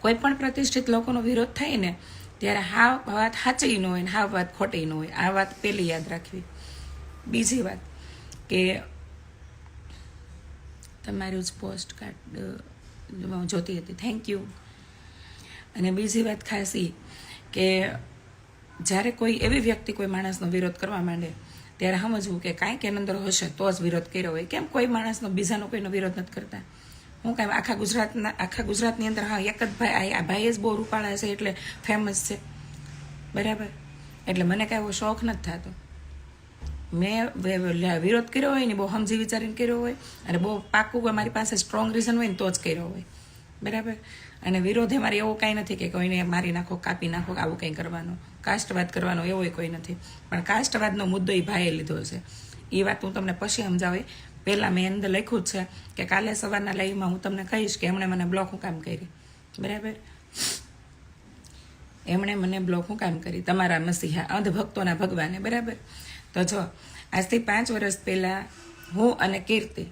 કોઈ પણ પ્રતિષ્ઠિત લોકોનો વિરોધ થાય ને ત્યારે હા વાત સાચી ન હોય ને હા વાત ખોટી ન હોય. આ વાત પહેલી યાદ રાખવી. બીજી વાત કે તમારું જ પોસ્ટ કાર્ડ જોતી હતી, થેન્ક યુ. અને બીજી વાત ખાસ એ કે જ્યારે કોઈ એવી વ્યક્તિ કોઈ માણસનો વિરોધ કરવા માંડે ત્યારે સમજવું કે કાંઈક એની અંદર હશે તો જ વિરોધ કર્યો હોય. કેમ કોઈ માણસનો બીજાનો કોઈનો વિરોધ નથી કરતા? હું કાંઈ આખા ગુજરાતની અંદર હા એક જ ભાઈ, આ ભાઈ જ બહુ રૂપાળા છે એટલે ફેમસ છે, બરાબર? એટલે મને કાંઈ એવો શોખ નથી થતો. મેં વિરોધ કર્યો હોય ને બહુ સમજી વિચારીને કર્યો હોય અને બહુ પાકું મારી પાસે સ્ટ્રોંગ રીઝન હોય ને તો જ કર્યો હોય, બરાબર? અને વિરોધે મારે એવો કાંઈ નથી કે કોઈને મારી નાખો, કાપી નાખો, આવું કંઈ કરવાનું, કાસ્ટવાદ કરવાનો એવો કોઈ નથી. પણ કાસ્ટવાદનો મુદ્દો એ ભાઈએ લીધો છે. એ વાત હું તમને પછી સમજાવી. પહેલાં મેં અંદર લખ્યું જ છે કે કાલે સવારના લાઈવમાં હું તમને કહીશ કે એમણે મને બ્લોક હું કામ કરી, બરાબર? એમણે મને બ્લોક હું કામ કરી, તમારા મસીહા અંધભક્તોના ભગવાને, બરાબર? તો જો આજથી 5 વર્ષ પહેલાં હું અને કીર્તિ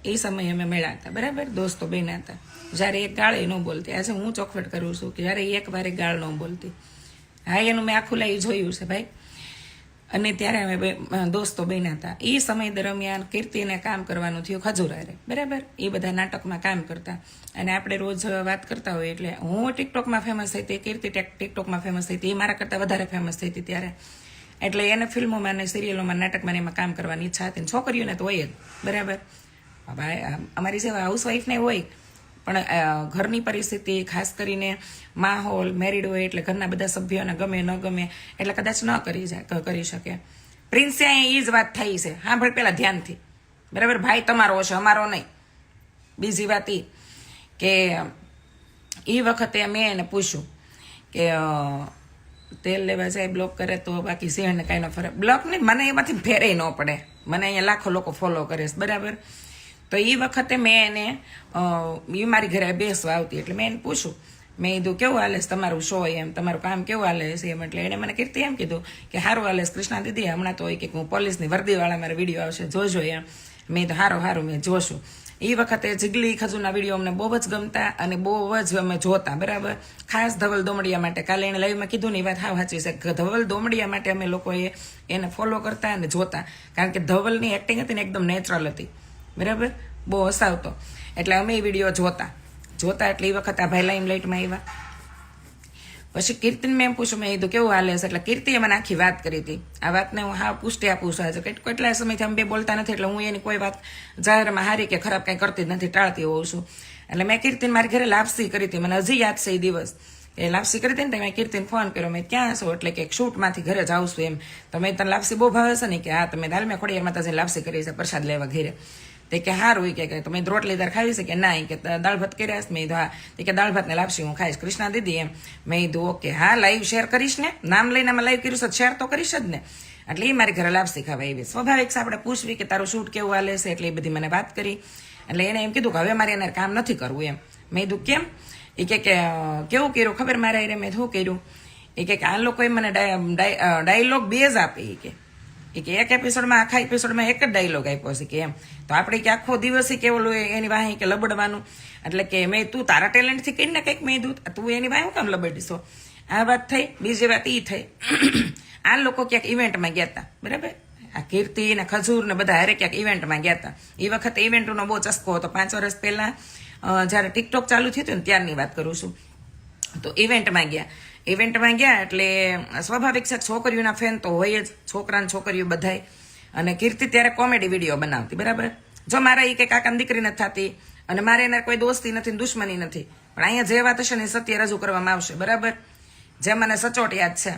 એ સમયે અમે મળ્યા હતા, બરાબર? દોસ્તો બન્યા હતા. જ્યારે એક ગાળ ન બોલતી. આજે હું ચોખવટ કરું છું કે જ્યારે એક વાર ગાળ ન બોલતી. હા, એનું મેં આખું લાઈ જોયું છે ભાઈ. અને ત્યારે અમે દોસ્તો બન્યા હતા. એ સમય દરમિયાન કીર્તિને કામ કરવાનું થયું ખજૂરારે, બરાબર? એ બધા નાટકમાં કામ કરતા અને આપણે રોજ વાત કરતા હોય. એટલે હું ટિકટોકમાં ફેમસ થઈ હતી, કીર્તિ ટિકટોકમાં ફેમસ થઈ હતી. એ મારા કરતાં વધારે ફેમસ થઈ હતી ત્યારે. એટલે એને ફિલ્મોમાં અને સિરિયલોમાં, નાટકમાં એમાં કામ કરવાની ઈચ્છા હતી. છોકરીઓને તો હોય જ, બરાબર? અમારી જેવા હાઉસવાઈફને હોય, પણ ઘરની પરિસ્થિતિ, ખાસ કરીને માહોલ, મેરિડ હોય એટલે ઘરના બધા સભ્યોને ગમે ન ગમે એટલે કદાચ ન કરી શકે. પ્રિન્સે એ જ વાત થઈ છે. હા ભાઈ, પહેલાં ધ્યાનથી, બરાબર? ભાઈ તમારો હશે, અમારો નહીં. બીજી વાત એ કે એ વખતે મેં એને પૂછ્યું કે તેલ લેવા જાય બ્લોક કરે તો બાકી શેરને કાંઈ ન ફરક. બ્લોક નહીં, મને એમાંથી ફેરે ન પડે. મને અહીંયા લાખો લોકો ફોલો કરે છે, બરાબર? તો એ વખતે મેં એને એ મારી ઘરે બેસવા આવતી એટલે મેં એને પૂછ્યું, મેં કીધું કેવું હાલે છે તમારું શો, એમ તમારું કામ કેવું હાલે છે એમ. એટલે એને મને કીર્તિ એમ કીધું કે સારું હાલે છે કૃષ્ણા દીદી, હમણાં તો હોય કે હું પોલીસની વર્દીવાળા મારા વિડીયો આવશે, જોજો એમ. મેં તો સારું મેં જોશું. એ વખતે જીગલી ખજૂરના વિડીયો અમને બહુ જ ગમતા અને બહુ જ અમે જોતા, બરાબર? ખાસ ધવલ દોમડિયા માટે. કાલે એને લાઈવમાં કીધું ને એ વાત હાવ સાચી છે. ધવલ દોમડિયા માટે અમે લોકોએ એને ફોલો કરતા અને જોતા, કારણ કે ધવલની એક્ટિંગ હતી ને એકદમ નેચરલ હતી, બરાબર? બહુ હસાવતો. એટલે અમે એ વિડીયો જોતા એટલે એ વખત આ ભાઈ લાઇમલાઇટમાં આવ્યા. પછી કીર્તિને મેં પૂછ્યું, મેં કીધું કેવું હાલે છે? એટલે કીર્તિએ મને આખી વાત કરી હતી. આ વાતને હું હા પુષ્ટિ આપું છું. આજે કેટલા સમયથી અમે બે બોલતા નથી એટલે હું એની કોઈ વાત જાહેરમાં હારી કે ખરાબ કાંઈ કરતી જ નથી, ટાળતી હોઉં છું. એટલે મેં કીર્તિને મારી ઘરે લાપસી કરી હતી. મને હજી યાદ છે એ દિવસ. એ લાપસી કરી હતી ને મેં કીર્તિને ફોન કર્યો, મેં ક્યાં છો? એટલે કે શૂટમાંથી ઘરે જાઉં છું એમ. તો મેં તને લાપસી બહુ ભાવે છે ને? કે હા. તમે દાલમે ખોડિયાર માતાજીને લાપસી કરી છે પ્રસાદ લેવા ઘરે. તે કે સારું કે તમે રોટલી દાળ ખાવી છે કે ના? કે દાળ ભાત કર્યા છે? મેં કીધું હા. તે કે દાળ ભાત ને લાપસી હું ખાઈશ કૃષ્ણા દીદી એમ. મેં કીધું ઓકે, હા લાઈવ શેર કરીશ ને? નામ લઈને અમે લાઈવ કર્યું છે, શેર તો કરીશ જ ને. એટલે એ મારી ઘરે લાપસી ખાવા આવી. સ્વાભાવિક છે આપણે પૂછવી કે તારું શૂટ કેવું હાલે છે, એટલે એ બધી મને વાત કરી. એટલે એને એમ કીધું કે હવે મારે એને કામ નથી કરવું એમ. મેં કીધું કેમ? એ કે કેવું કર્યું ખબર મારે એને મેં શું કર્યું? એ કે આ લોકોએ મને ડાયલોગ 2 જ આપે. એ કે એક એપિસોડમાં, આખા એપિસોડમાં એક જ ડાયલોગ આપ્યો છે કે એમ. તો આપણે કે આખો દિવસ કેવું એની વાહે કે લબડવાનું. એટલે કે મેં તું તારા ટેલેન્ટથી કરીને કંઈક મેં કીધું તું એની વાહે હું કામ લબડીશો? આ વાત થઈ. બીજી વાત એ થઈ, આ લોકો ક્યાંક ઇવેન્ટમાં ગયા હતા, બરાબર? આ કીર્તિ ને ખજૂર ને બધા હારે ક્યાંક ઇવેન્ટમાં ગયા હતા. એ વખતે ઇવેન્ટનો બહુ ચસ્કો હતો. 5 વર્ષ પહેલાં જ્યારે ટિકટોક ચાલુ થયું હતું ને ત્યારની વાત કરું છું. તો ઇવેન્ટમાં ગયા એટલે સ્વાભાવિક છે છોકરીઓના ફેન તો હોય જ, છોકરા ને છોકરીઓ બધાય. અને કીર્તિ ત્યારે કોમેડી વિડીયો બનાવતી, બરાબર? જો મારા એ કે કાકાની દીકરી નથી થતી અને મારે એના કોઈ દોસ્તી નથી, દુશ્મની નથી, પણ અહીંયા જે વાત હશે ને સત્ય રજૂ કરવામાં આવશે, બરાબર? જે મને સચોટ યાદ છે.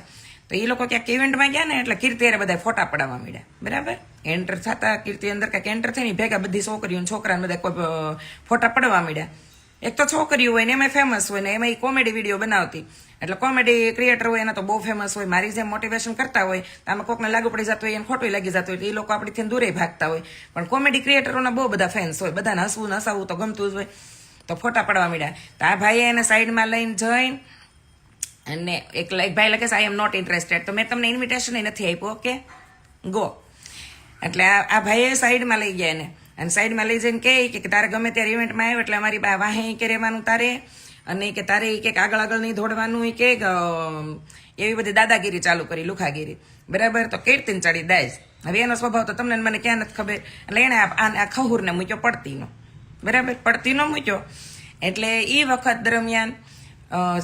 તો એ લોકો ક્યાંક ઇવેન્ટમાં ગયા ને એટલે કીર્તિ એને બધા ફોટા પડાવવા મળ્યા, બરાબર? એન્ટર થતા કીર્તિ અંદર કાંઈક એન્ટર થઈને ભેગા બધી છોકરીઓ છોકરાને બધા કોઈ ફોટા પડવા મળ્યા. એક તો છોકરીઓ હોય ને એમાં ફેમસ હોય ને એમાં કોમેડી વિડીયો બનાવતી. એટલે કોમેડી ક્રિએટર હોય એના તો બહુ ફેમસ હોય. મારી જેમ મોટિવેશન કરતા હોય તો આમાં કોકને લાગુ પડી જતું હોય, એને ખોટું લાગી જતું હોય, એટલે એ લોકો આપણીથી દૂરે ભાગતા હોય. પણ કોમેડી ક્રિએટરોના બહુ બધા ફેન્સ હોય, બધાને હસવું હસાવવું તો ગમતું જ હોય. તો ફોટા પડવા મળ્યા. તો આ ભાઈએ એને સાઈડમાં લઈને જઈને અને એક ભાઈ લખે છે આઈ એમ નોટ ઇન્ટરેસ્ટેડ. તો મેં તમને ઇન્વિટેશન નથી આપ્યું, ઓકે ગો. એટલે આ ભાઈએ સાઈડમાં લઈ ગયા એને. અને સાઈડમાં લઈ જઈને કહે કે તારે ગમે ત્યારે ઇવેન્ટમાં આવ્યો એટલે અમારી વાહે કે રહેવાનું તારે, અને કે તારે ઈ કે આગળ આગળ નહીં દોડવાનું, ઈ કે એવી બધી દાદાગીરી ચાલુ કરી, લુખાગીરી, બરાબર. તો કીર્તિને ચડી દાઈશ. હવે એનો સ્વભાવ તો તમને મને ક્યાં નથી ખબર, એટલે એને આ ખહુરને મૂક્યો પડતીનો, બરાબર, પડતીનો મૂક્યો. એટલે એ વખત દરમિયાન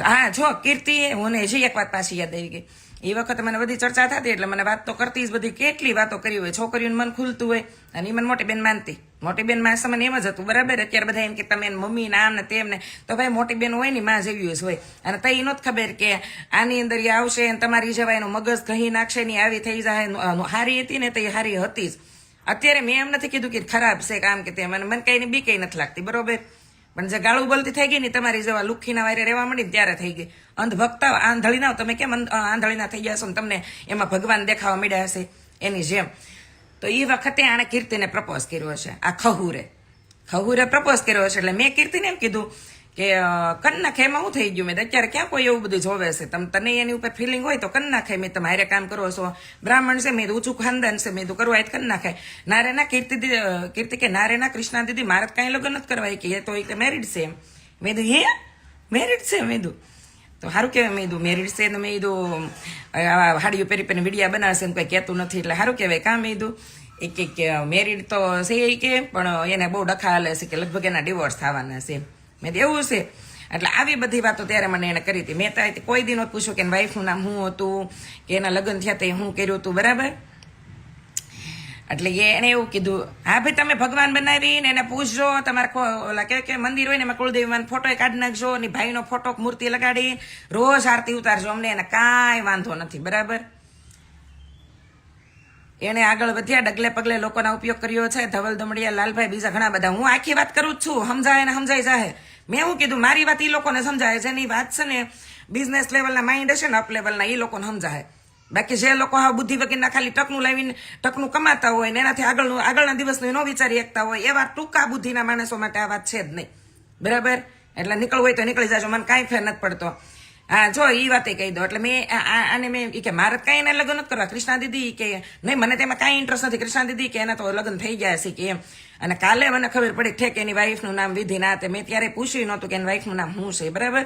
હા જો કીર્તિ, મને હજી એક વાત પાછી યાદ આવી ગઈ. એ વખતે મને બધી ચર્ચા થતી એટલે મને વાત તો કરતી જ બધી, કેટલી વાતો કરી હોય, છોકરીઓને મન ખુલતું હોય, અને એ મને મોટી બેન માનતી. મોટી બેન માં મને એમ જ હતું, બરાબર. અત્યારે બધા એમ કે તમે મમ્મી ને આમ ને તેમ ને, તો ભાઈ મોટી બેન હોય ને માં જેવી જ હોય. અને તઈ નહોત ખબર કે આની અંદર એ આવશે અને તમારી જેવા એનું મગજ કહી નાખશે ને આવી થઈ જાય. હારી હતી ને તો એ હારી હતી જ. અત્યારે મેં એમ નથી કીધું કે ખરાબ છે કામ કે તેમ, મને કઈ બી કઈ નથી લાગતી, બરોબર. પણ જે ગાળું બોલતી થઈ ગઈ ને તમારી જેવા લુખીના વાયરે રહેવા માંડી ને ત્યારે થઈ ગઈ. અંધભક્તા આંધળી ના, તમે કેમ આંધળીના થઈ ગયા છો ને તમને એમાં ભગવાન દેખાવા માંડ્યા હશે એની જેમ. તો એ વખતે આણે કીર્તિને પ્રપોઝ કર્યો હશે, આ ખહુરે પ્રપોઝ કર્યો હશે. એટલે મેં કીર્તિને એમ કીધું કે કન નાખે, એમાં શું થઈ ગયું, મેં અત્યારે ક્યાં કોઈ એવું બધું જોવે છે, તને એની ઉપર ફિલિંગ હોય તો કન નાખે, મેં તમે હારે કામ કરો છો, બ્રાહ્મણ છે, મેં ઊંચું ખાનદાન છે, મેં કરવા હોય કન નાખે. નારે ના કીર્તિ કે નારે ના કૃષ્ણા દીદી મારે કાંઈ લગ્ન નથી કરવા, કે એ તો એ મેરિડ છે એમ. મેં કીધું હે મેરિડ છે, મેં કીધું તો સારું કહેવાય. મેં કીધું મેરિડ છે, મેં કીધું આવા હાડીઓ પહેરી પહેરીને વિડીયા બનાવશે ને કોઈ કહેતું નથી એટલે સારું કહેવાય. કાં મેં કીધું કે મેરિડ તો છે એ કે, પણ એને બહુ ડખા હાલે છે કે લગભગ એના ડિવોર્સ થવાના છે. મેં એવું છે. એટલે આવી બધી વાતો ત્યારે મને એને કરી હતી. મેં તો કોઈ દી નહોતું પૂછ્યું કે એના વાઈફનું નામ શું હતું, કે એના લગ્ન થયા તે શું કર્યું હતું, બરાબર. એટલે એને એવું કીધું, હા ભાઈ તમે ભગવાન બનાવીને એને પૂછજો, તમારે ઓલા કે મંદિર હોય ને એમાં કુળદેવીમાં ફોટો કાઢી નાખજો, ને ભાઈનો ફોટો મૂર્તિ લગાડી રોજ આરતી ઉતારજો, અમને એને કાંઈ વાંધો નથી, બરાબર. એને આગળ વધ્યા, ડગલે પગલે લોકોના ઉપયોગ કર્યો છે, ધવલ દમડિયા, લાલભાઈ, બીજા ઘણા બધા. હું આખી વાત કરું જ છું, સમજાય ને સમજાઈ જાય. મેં શું કીધું, મારી વાત એ લોકોને સમજાય, જેની વાત છે ને બિઝનેસ લેવલના માઇન્ડ હશે ને અપ લેવલના, એ લોકોને સમજાય. બાકી જે લોકો હા બુદ્ધિ વગરના ખાલી ટકનું લાવીને ટકનું કમાતા હોય ને એનાથી આગળના દિવસનું ન વિચારી શકતા હોય, એવા ટૂંકા બુદ્ધિના માણસો માટે આ વાત છે જ નહીં, બરાબર. એટલે નીકળવું હોય તો નીકળી જાજો, મને કાંઈ ફેર નથી પડતો. હા જો એ વાતે કહી દો. એટલે મેં આને મેં કે મારે કાંઈ એને લગ્ન નથી કરવા, કૃષ્ણા દીદી કે નહીં, મને તેમાં કાંઈ ઇન્ટરેસ્ટ નથી, કૃષ્ણા દીદી કે એના તો લગ્ન થઈ ગયા છે કે એમ. અને કાલે મને ખબર પડી ઠેક એની વાઈફનું નામ વિધિ ના, મેં ત્યારે પૂછ્યું નહોતું કે એની વાઈફનું નામ શું છે, બરાબર.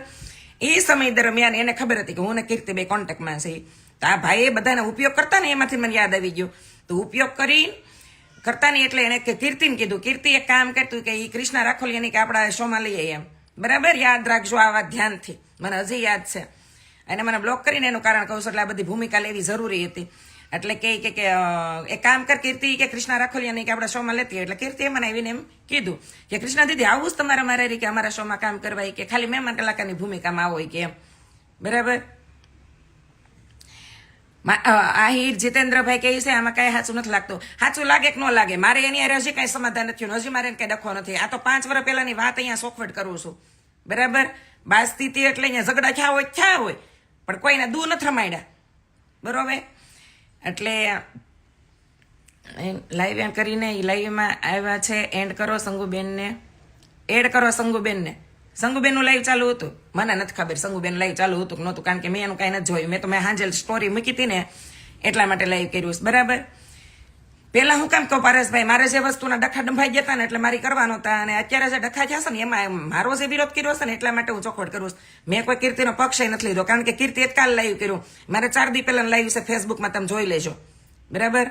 એ સમય દરમિયાન એને ખબર હતી કે હું ને કીર્તિ બે કોન્ટેક્ટમાં છે. તો આ ભાઈ બધાને ઉપયોગ કરતા ને એમાંથી મને યાદ આવી ગયું. તો ઉપયોગ કરી કરતા નહીં એટલે એને કીર્તિને કીધું, કીર્તિ એક કામ કરતું કે એ કૃષ્ણા રાખોલિયાની કે આપણા શોમાં લઈએ એમ, બરાબર. યાદ રાખજો આ વાત ધ્યાનથી, મને હજી યાદ છે. અને મને બ્લોક કરીને એનું કારણ કહું છું, એટલે આ બધી ભૂમિકા લેવી જરૂરી હતી. એટલે કે એક કામ કર કીર્તિ કે કૃષ્ણા રાખોલિયાની કે આપણા શોમાં લેતી. એટલે કીર્તિએ મને આવીને એમ કીધું કે કૃષ્ણા દીદી આવું જ તમારે મારે કે અમારા શોમાં કામ કરવા, કે ખાલી મહેમાન કલાકારની ભૂમિકામાં આવો કે એમ, બરાબર. આહિર જીતેન્દ્રભાઈ કહે છે આમાં કઈ સાચું નથી લાગતું. સાચું લાગે કે ન લાગે, મારે એની હારે હજી કઈ સમાધાન નથી થયું, હજી મારે કઈ ડખો નથી. આ તો 5 વર્ષ પહેલાની વાત અહીંયા સોખવટ કરું છું, બરાબર. બાજતી એટલે અહીંયા ઝઘડા થયા હોય પણ કોઈને દૂર નથી રમાડ્યા, બરોબર. એટલે લાઈવ એમ કરીને એ લાઈવમાં આવ્યા છે. એન્ડ કરો સંગુબેનને, એડ કરો સંગુબેનને. સંગુબેનનું લાઈવ ચાલુ હતું, મને નથી ખબર સંગુબેન લાઈવ ચાલુ હતું કે નહોતું, કારણ કે મેં એનું કાંઈ નથી જોયું. મેં તો મેં હાંજે સ્ટોરી મૂકી હતી ને એટલા માટે લાઈવ કર્યું, બરાબર. પેલા હું કામ કહું પારેશભાઈ, મારે જે વસ્તુના ડખા ડંભાઈ ગયા હતા ને એટલે મારી કરવાનો હતા, અને અત્યારે જે ડખા થયા છે ને એમાં મારો જે વિરોધ કર્યો છે ને એટલા માટે હું ચોખવટ કરું છું. મેં કોઈ કીર્તિનો પક્ષ નથી લીધો, કારણ કે કીર્તિ જ કાલ લાઈવ કર્યું, મારે 4 દી પહેલા લાઈવ છે. ફેસબુકમાં તમે જોઈ લેજો, બરાબર.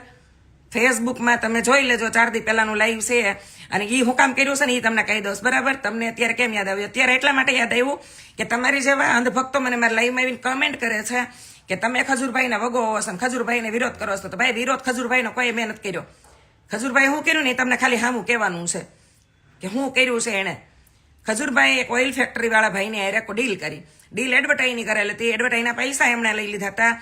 ફેસબુકમાં તમે જોઈ લેજો, 4 દી પહેલાનું લાઈવ છે. અને એ હું કામ કર્યું છે ને એ તમને કહી દઉં, બરાબર. તમને અત્યારે કેમ યાદ આવ્યું? અત્યારે એટલા માટે યાદ આવ્યું કે તમારી જેવા અંધભક્તો મને મારા લાઈવમાં આવીને કમેન્ટ કરે છે કે તમે ખજૂરભાઈને વગો હશો, ખજૂરભાઈને વિરોધ કરો છો. તો ભાઈ વિરોધ ખજૂરભાઈનો કોઈ મેં નથી કર્યો. ખજૂરભાઈ શું કર્યું ને તમને ખાલી સામું કહેવાનું છે કે શું કર્યું છે એને. ખજૂરભાઈ એક ઓઇલ ફેક્ટરી વાળા ભાઈને હારે ડીલ કરી, ડીલ એડવર્ટાઈઝની કરેલી હતી. એડવર્ટાઈઝના પૈસા એમણે લઈ લીધા હતા.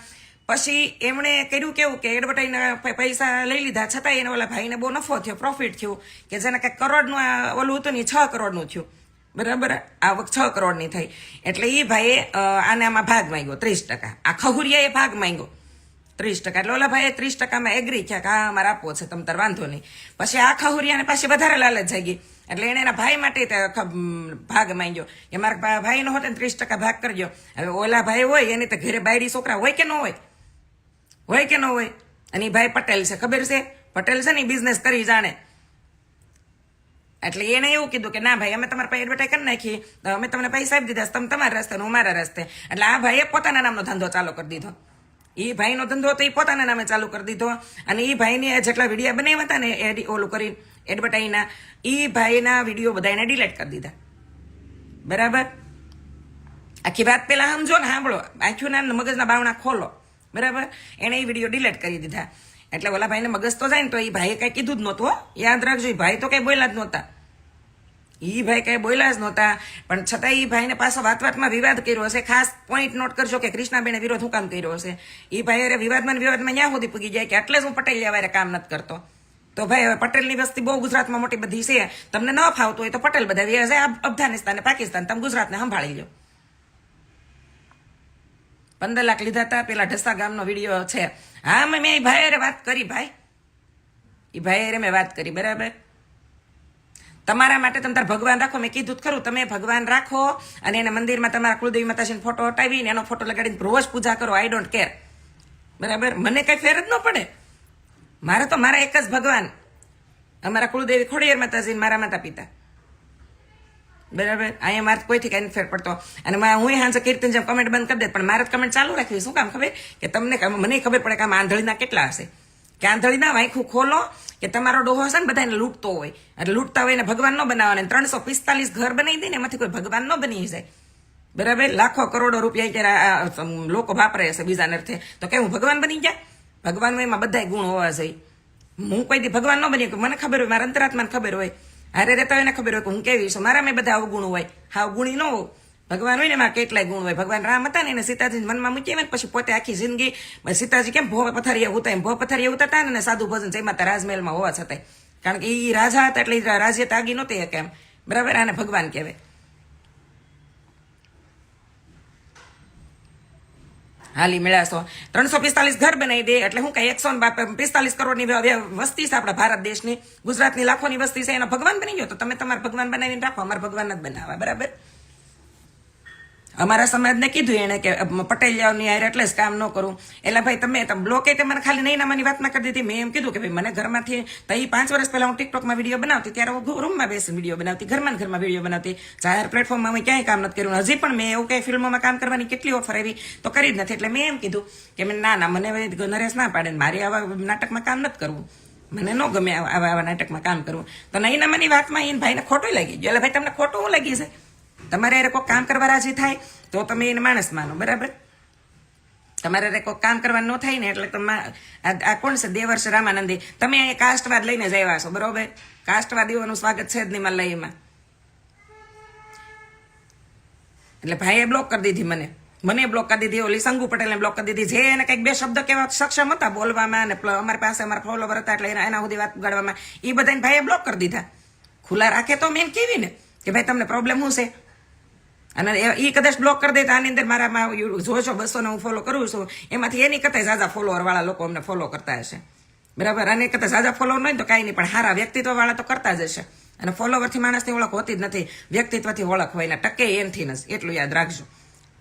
પછી એમણે કર્યું કેવું કે એડવર્ટાઈઝના પૈસા લઈ લીધા છતાં એને ઓલા ભાઈને બહુ નફો થયો, પ્રોફિટ થયું, કે જેને કંઈક કરોડનું ઓલું હતું ને 6 કરોડનું થયું, બરાબર. આવક 6 કરોડની થઈ. એટલે એ ભાઈએ આને આમાં ભાગ માંગ્યો 30%. આ ખહુરિયાએ ભાગ માંગ્યો 30%. એટલે ઓલા ભાઈએ 30%માં એગ્રી થયા કે આ મારે આપવો છે, તમ તાર વાંધો નહીં. પછી આ ખહુરિયાને પાછી વધારે લાલચ જાગી, એટલે એને એના ભાઈ માટે ભાગ માંગ્યો કે મારા ભાઈનો હોત 30% ભાગ કરજો. હવે ઓલા ભાઈ હોય એની તો ઘરે બાયડી છોકરા હોય કે ન હોય, હોય કે ન હોય. અને એ ભાઈ પટેલ છે, ખબર છે પટેલ છે ને, બિઝનેસ કરી જાણે. એટલે એને એવું કીધું કે ના ભાઈ અમે તમારા પાસે એડવર્ટાઈઝ કરી નાખી, તો અમે તમને પૈસા આપી દીધા, તમે તમારા રસ્તે હું મારા રસ્તે. એટલે આ ભાઈએ પોતાના નામનો ધંધો ચાલુ કરી દીધો. એ ભાઈનો ધંધો તો એ પોતાના નામે ચાલુ કરી દીધો. અને એ ભાઈને જેટલા વિડીયો બનાવ્યા હતા ને ઓલું કરી એડવર્ટાઈઝના, એ ભાઈના વિડીયો બધા એને ડિલીટ કરી દીધા. બરાબર, આખી વાત પેલા સમજો ને, સાંભળો, આંખોના મગજના બાવણા ખોલો. બરાબર, એને એ વિડીયો ડિલીટ કરી દીધા. એટલે ઓલા ભાઈને મગજ તો જાય ને, તો એ ભાઈએ કઈ કીધું જ નહોતું. યાદ રાખજો, એ ભાઈ તો કઈ બોલ્યા જ નહોતા. એ ભાઈ કઈ બોલ્યા જ નહોતા, પણ છતાં એ ભાઈને પાછો વાતમાં વિવાદ કર્યો હશે. ખાસ પોઈન્ટ નોટ કરજો કે કૃષ્ણાબેને વિરોધ હું કામ કર્યો હશે. એ ભાઈ વિવાદમાં ત્યાં સુધી પૂગી જાય કે એટલે જ હું પટેલ લેવારે કામ નથી કરતો. તો ભાઈ હવે પટેલની વસ્તી બહુ ગુજરાતમાં મોટી બધી છે, તમને ન ફાવતું હોય તો પટેલ બધા વ્યાજે અફઘાનિસ્તાન ને પાકિસ્તાન, તમે ગુજરાતને સંભાળી લો. 15 લાખ લીધા હતા, પેલા ઢસા ગામનો વિડીયો છે. હા, મેં એ ભાઈ વાત કરી, ભાઈ એ ભાઈ મેં વાત કરી. બરાબર, તમારા માટે તમે તાર ભગવાન રાખો, મેં કીધું ખરું, તમે ભગવાન રાખો અને એના મંદિરમાં તમારા કુળદેવી માતાજીનો ફોટો હટાવીને એનો ફોટો લગાડીને રોજ પૂજા કરો. I don't care. બરાબર, મને કઈ ફેર જ ન પડે. મારે તો મારા એક જ ભગવાન, અમારા કુળદેવી ખોડિયાર માતાજી, મારા માતા પિતા. બરાબર, અહીંયા મારે કોઈથી કઈ ફેર પડતો. અને હું હાંસે કીર્તન જેમ કમેન્ટ બંધ કરી દે, પણ મારે કમેન્ટ ચાલુ રાખવી. શું કામ ખબર? કે તમને મને ખબર પડે કે આમાં આંધળીના કેટલા હશે. કે આંધળીના વાંખું ખોલો કે તમારો ડોહો હશે ને બધાને લૂંટતો હોય, એટલે લૂંટતા હોય ને ભગવાન ન બનાવવાને. 345 ઘર બનાવી દે ને એમાંથી કોઈ ભગવાન ન બની જાય. બરાબર, લાખો કરોડો રૂપિયા ત્યારે લોકો વાપરે છે બીજાને અર્થે, તો કે હું ભગવાન બની ગયા? ભગવાનમાં એમાં બધા ગુણ હોવા જોઈએ. હું કોઈ દી ભગવાન ન બની, મને ખબર હોય, મારા અંતરાત્માને ખબર હોય, હારે રહેતા હોય ને ખબર હોય કે હું કેવી છું. મારામાં બધા અવગુણ હોય, હાવ ગુણી ન હોય. ભગવાન હોય ને એમાં કેટલાય ગુણ હોય. ભગવાન રામ હતા ને એને સીતાજી મનમાં મૂકી ને પછી પોતે આખી જિંદગી સીતાજી કેમ ભો પથારીએ ઉતા, એમ ભો પથારીએ ઉતાતા ને સાધુ ભજન જય માતા રાજમહેલમાં હોવા છતાંય, કારણ કે એ રાજા હતા એટલે રાજ્ય તાગી નહોતી કેમ. બરાબર, આને ભગવાન કહેવાય. હાલી મેળાશો 345 ઘર બનાવી દે એટલે હું કઈ 145 કરોડની વસ્તી છે આપણા ભારત દેશની. ગુજરાતની લાખોની વસ્તી છે, એનો ભગવાન બની ગયો. તો તમે તમારા ભગવાન બનાવીને રાખો, અમારા ભગવાન નથી બનાવવા. બરાબર, અમારા સમાજને કીધું એને કે પટેલિયાઓની હારે એટલે જ કામ ન કરું. એટલે ભાઈ તમે બ્લોકે મને ખાલી નહીં નામાની વાતમાં કરી દીધી. મેં એમ કીધું કે ભાઈ મને ઘરમાંથી તો 5 વર્ષ પહેલા હું ટિકટોકમાં વિડીયો બનાવતી, ત્યારે હું રૂમમાં બેસી વિડીયો બનાવતી, ઘરમાં વિડીયો બનાવતી. જાહેર પ્લેટફોર્મમાં મેં ક્યાંય કામ નથી કર્યું. હજી પણ મેં એવું કઈ ફિલ્મોમાં કામ કરવાની કેટલી ઓફર આવી તો કરી જ નથી. એટલે મેં એમ કીધું કે ના મને નરેશ ના પાડે, મારે આવા નાટકમાં કામ નથી કરવું, મને ન ગમે આવા નાટકમાં કામ કરવું. તો નહીં નામાની વાતમાં એને ભાઈને ખોટું લાગી ગયું. એટલે ભાઈ તમને ખોટું શું લાગી છે? તમારે અરે કોઈ કામ કરવા રાજી થાય તો તમે એને માણસ માનો. બરાબર, તમારે અરે કોઈ કામ કરવા ન થાય ને એટલે તમે આ કોણ છે દેવર્ષ રામાનંદી, તમે અહીંયા કાસ્ટવાદ લઈને જ આવ્યા છો. બરોબર, કાસ્ટવાદીઓનું સ્વાગત છે જ નહીં મલયમાં. એટલે ભાઈએ બ્લોક કરી દીધી, મને બ્લોક કરી દીધી, ઓલી સંગુ પટેલને બ્લોક કરી દીધી. જે એને કંઈક 2 શબ્દ કેવા સક્ષમ હતા બોલવામાં, અને અમારી પાસે અમારા ફોલોવર હતા એટલે એના સુધી વાત ગાડવામાં, એ બધાને ભાઈએ બ્લોક કરી દીધા. ખુલ્લા રાખે તો મેં કેવી ને કે ભાઈ તમને પ્રોબ્લેમ શું છે. અને એ કદાચ બ્લોક કરી દે તો આની અંદર મારામાં જોશો 200 ને હું ફોલો કરું છું, એમાંથી એની કરતા ઝાઝા ફોલોવર વાળા લોકો અમને ફોલો કરતા હશે. બરાબર, અને કરતા ઝાઝા ફોલોવર નહીં તો કાંઈ નહીં, પણ સારા વ્યક્તિત્વ વાળા તો કરતા જ હશે. અને ફોલોવરથી માણસની ઓળખ હોતી જ નથી, વ્યક્તિત્વથી ઓળખ હોય ને ટકે એનથી નથી. એટલું યાદ રાખજો.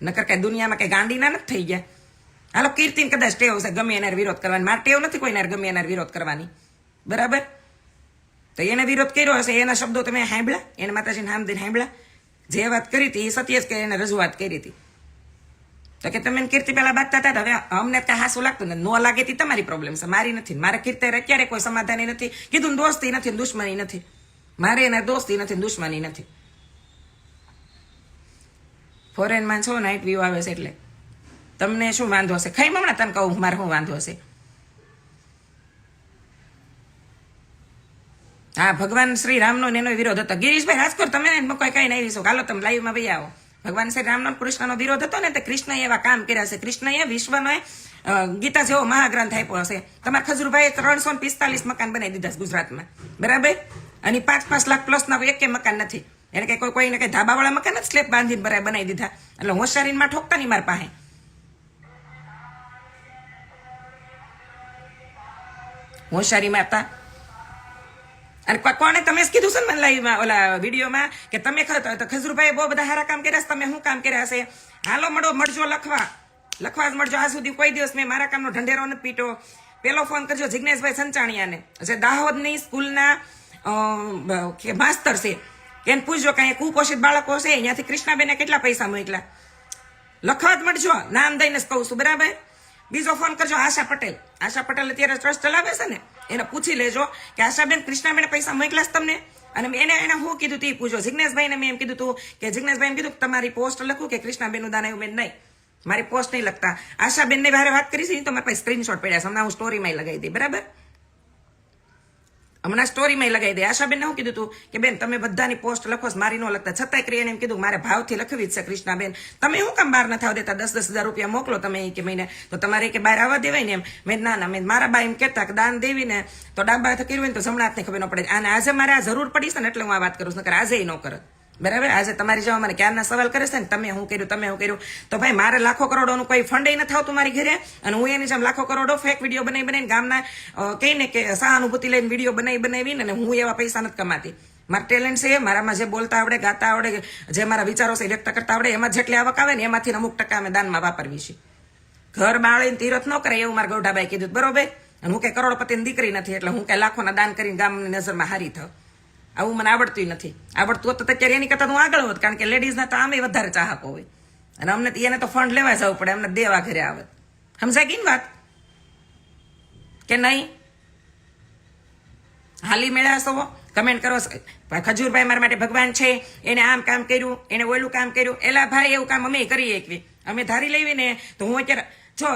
નકર કઈ દુનિયામાં કઈ ગાંડીના નથી થઈ ગયા. હાલો, કીર્તિને કદાચ ટેવ છે ગમે એના વિરોધ કરવાની, મારે ટેવ નથી કોઈના ગમે એના વિરોધ કરવાની. બરાબર, તો એને વિરોધ કર્યો હશે, એના શબ્દો તમે સાંભળ્યા, એને માતાજીને હામદીને સાંભળ્યા. જે વાત કરી હતી એ સત્ય જ કે એને રજૂઆત કરી હતી. તો કે તમે કીર્તિ પેલા બાંધતા હતા, હવે અમને કઈ હાસું લાગતું ને ન લાગે તે તમારી પ્રોબ્લેમ છે, મારી નથી. મારે કીર્તિ અત્યારે કોઈ સમાધાની નથી, કીધું દોસ્તી નથી, દુશ્મની નથી. મારે એને દોસ્તી નથી, દુશ્મની નથી. ફોરેનમાં છો નાઇટ વ્યૂ આવે છે એટલે તમને શું વાંધો હશે? ખાઈ હમણાં તને કહું મારે શું વાંધો હશે. હા, ભગવાન શ્રી રામનો એનો વિરોધ હતો. ગિરીશભાઈ રાજકોટ તમે કઈ નહીં આવીશું, હાલો તમે લાઈવમાં ભાઈ આવો. ભગવાન શ્રી રામનો કૃષ્ણનો વિરોધ હતો ને, તે કૃષ્ણએ એવા કામ કર્યા છે. કૃષ્ણએ વિશ્વનો ગીતા જેવો મહાગ્રંથ આપ્યો હશે. તમારા ખજૂરભાઈએ 345 મકાન બનાવી દીધા છે ગુજરાતમાં. બરાબર, અને 5-5 લાખ પ્લસના એક મકાન નથી. એને કઈ કોઈને કઈ ધાબાવાળા મકાન જ સ્લેબ બાંધીને બનાવી દીધા. એટલે હોશિયારીમાં ઠોકતા નહીં મારા પાસે. હોશિયારીમાં હતા. અને કોને તમે કીધું છે ને મને લાઈવમાં ઓલા વિડીયોમાં કે તમે ખજૂરભાઈ બહુ બધા સારા કામ કર્યા છે, તમે શું કામ કર્યા છે? હાલો મળજો લખવા જ મળજો. આ સુધી કોઈ દિવસ મેં મારા કામનો ઢંઢેરો નથી પીટો. પેલો ફોન કરજો જિગ્નેશભાઈ સંચાણિયાને, જે દાહોદની સ્કૂલના કે માસ્તર છે કે એને પૂછજો કે કુપોષિત બાળકો છે અહીંયાથી કૃષ્ણાબેને કેટલા પૈસા મોકલા, લખવા જ મળજો, નામ દઈને જ કહું છું, બરાબર. બીજો ફોન કરજો આશા પટેલ અત્યારે ટ્રસ્ટ ચલાવે છે ને, એને પૂછી લેજો કે આશાબેન કૃષ્ણાબેને પૈસા મોકલા છે તમને, અને એને શું કીધું તે પૂછો. જિજ્ઞેશભાઈને મેં એમ કીધું હતું કે જિજ્ઞેશભાઈ કીધું કે તમારી પોસ્ટ લખું કે કૃષ્ણાબેનનું દાન આવ્યું? બેન નહીં, મારી પોસ્ટ નહીં લખતા. આશાબેનને બારે વાત કરી છે તો મારી પાસે સ્ક્રીનશોટ પડ્યા છે, હમણાં હું સ્ટોરીમાં લગાવી દઈ, બરાબર. હમણાં સ્ટોરીમાં લગાવી દે. આશાબેનને શું કીધું હતું કે બેન તમે બધાની પોસ્ટ લખો, મારી ન લખતા, છતાંય કરીને એમ કીધું મારે ભાવથી લખવી જ છે કૃષ્ણાબેન, તમે શું કામ બહાર નથી દેતા, 10,000 રૂપિયા મોકલો તમે કે મહિને, તો તમારે કે બહાર આવવા દેવાય ને એમ. મેં ના મેં મારા બા એમ કહેતા કે દાન દેવી ને તો ડાબા હાથે કર્યું ને તો જમણા હાથને ખબર ન પડે, અને આજે મારે આ જરૂર પડી છે ને એટલે હું આ વાત કરું છું, આજે ન કરત, બરાબર. આજે તમારી જેવા મને ક્યારના સવાલ કરે છે ને તમે શું કર્યું, તો ભાઈ મારે લાખો કરોડોનું કોઈ ફંડ નથી આવતું મારી ઘરે, અને હું એની જેમ લાખો કરોડો ફેક વિડીયો બનાવીને ગામના કહીને કે સહાનુભૂતિ લઈને વિડીયો બનાવીને અને હું એવા પૈસા નથી કમાતી. મારા ટેલેન્ટ છે, મારામાં જે બોલતા આવડે, ગાતા આવડે, જે મારા વિચારો છે વ્યક્ત કરતા આવડે, એમાં જેટલી આવક આવે ને એમાંથી અમુક ટકા અમે દાનમાં વાપરવી છે. ઘર બાળીને તીરથ ન કરે એવું મારા ગૌઢાબાઈ કીધું, બરોબર. અને હું કઈ કરોડપતિની દીકરી નથી એટલે હું કઈ લાખોના દાન કરીને ગામની નજરમાં હારી થાવ, આવું મને આવડતું નથી. આવડતું હોત તો અત્યારે એની કરતા હું આગળ હોત, કારણ કે લેડીઝના તો આમે વધારે ચાહકો હોય, અને અમને એને તો ફંડ લેવા જવું પડે, અમને દેવા ઘરે આવે. સમજાય ગઈ ને વાત કે નહીં? હાલી મેળા છો, કમેન્ટ કરો. ખજૂરભાઈ મારા માટે ભગવાન છે, એને આમ કામ કર્યું, એને ઓલું કામ કર્યું. એલા ભાઈ એવું કામ અમે કરીએ એકવી, અમે ધારી લેવી ને તો હું અત્યારે જો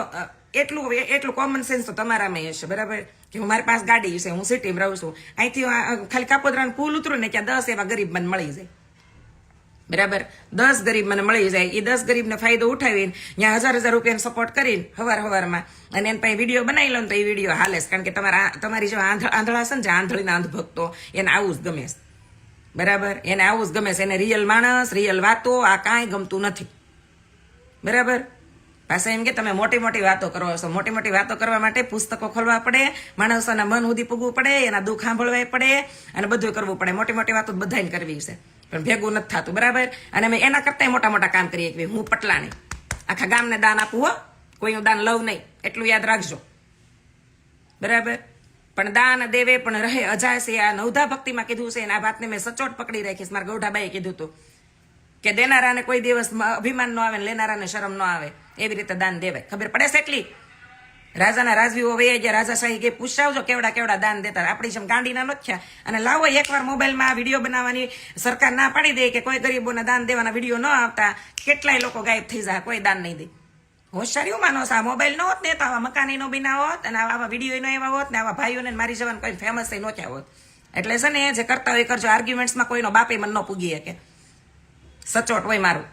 એટલું કોમન સેન્સ તો તમારામાં હશે, બરાબર. કે હું મારી પાસે ગાડી છે, હું સિટીમાં રહું છું, અહીંથી ખાલી કાપોદરાનું પુલ ઉતરું ને ત્યાં 10 એવા ગરીબ મને મળી જાય, બરાબર. 10 ગરીબ મને મળી જાય, એ 10 ગરીબને ફાયદો ઉઠાવીને ત્યાં 1000 રૂપિયાનો સપોર્ટ કરીને હવારમાં અને એને પછી વિડીયો બનાવી લો ને તો એ વિડીયો હાલે છે, કારણ કે તમારી જેવા આંધળા છે ને, જે આંધળીના અંધભક્તો, એને આવું જ ગમે છે, બરાબર. એને આવું જ ગમે છે, એને રિયલ માણસ, રિયલ વાતો આ કાંઈ ગમતું નથી, બરાબર. પાછા એમ કે તમે મોટી વાતો કરો છો. મોટી વાતો કરવા માટે પુસ્તકો ખોલવા પડે, માણસોના મન સુધી પૂગવું પડે, એના દુઃખ સાંભળવા પડે, અને બધું કરવું પડે. મોટી વાતો બધાને કરવી છે, પણ ભેગું નથી થતું, બરાબર. અને અમે એના કરતા મોટા કામ કરીએ. હું પટલાણી આખા ગામને દાન આપું હો, કોઈનું દાન લઉં નહીં, એટલું યાદ રાખજો, બરાબર. પણ દાન દેવે પણ રહે અજાય છે, આ નવધા ભક્તિમાં કીધું છે, અને આ વાતને મેં સચોટ પકડી રાખીશ. મારા ગૌઢાબાઈએ કીધું હતું કે દેનારાને કોઈ દિવસ અભિમાન ન આવે, લેનારાને શરમ ન આવે, એવી રીતે દાન દેવાય. ખબર પડે છે એટલી? રાજાના રાજવીઓ વૈયા ગયા, રાજાશાહી કે પૂછાવજો કેવડા દાન દેતા, આપણી જેમ ગાંડીના નથી થયા. અને લાવો એકવાર મોબાઈલમાં આ વિડીયો બનાવવાની સરકાર ના પાડી દે કે કોઈ ગરીબોને દાન દેવાના વિડીયો ન આવતા, કેટલાય લોકો ગાયબ થઈ જાય, કોઈ દાન નહીં દે. હોશિયારી માનો છે, આ મોબાઈલ નો હોત ને તો આવા મકાની નો બી ના હોત, અને આવા વિડીયો નો એવા હોત, ને આવા ભાઈઓને મારી જવાન કોઈ ફેમસ નો થયા હોત. એટલે છે ને જે કરતા હોય કરજો. આર્ગ્યુમેન્ટ્સમાં કોઈનો બાપે મન ન પૂગી શકે, સચોટ હોય મારું.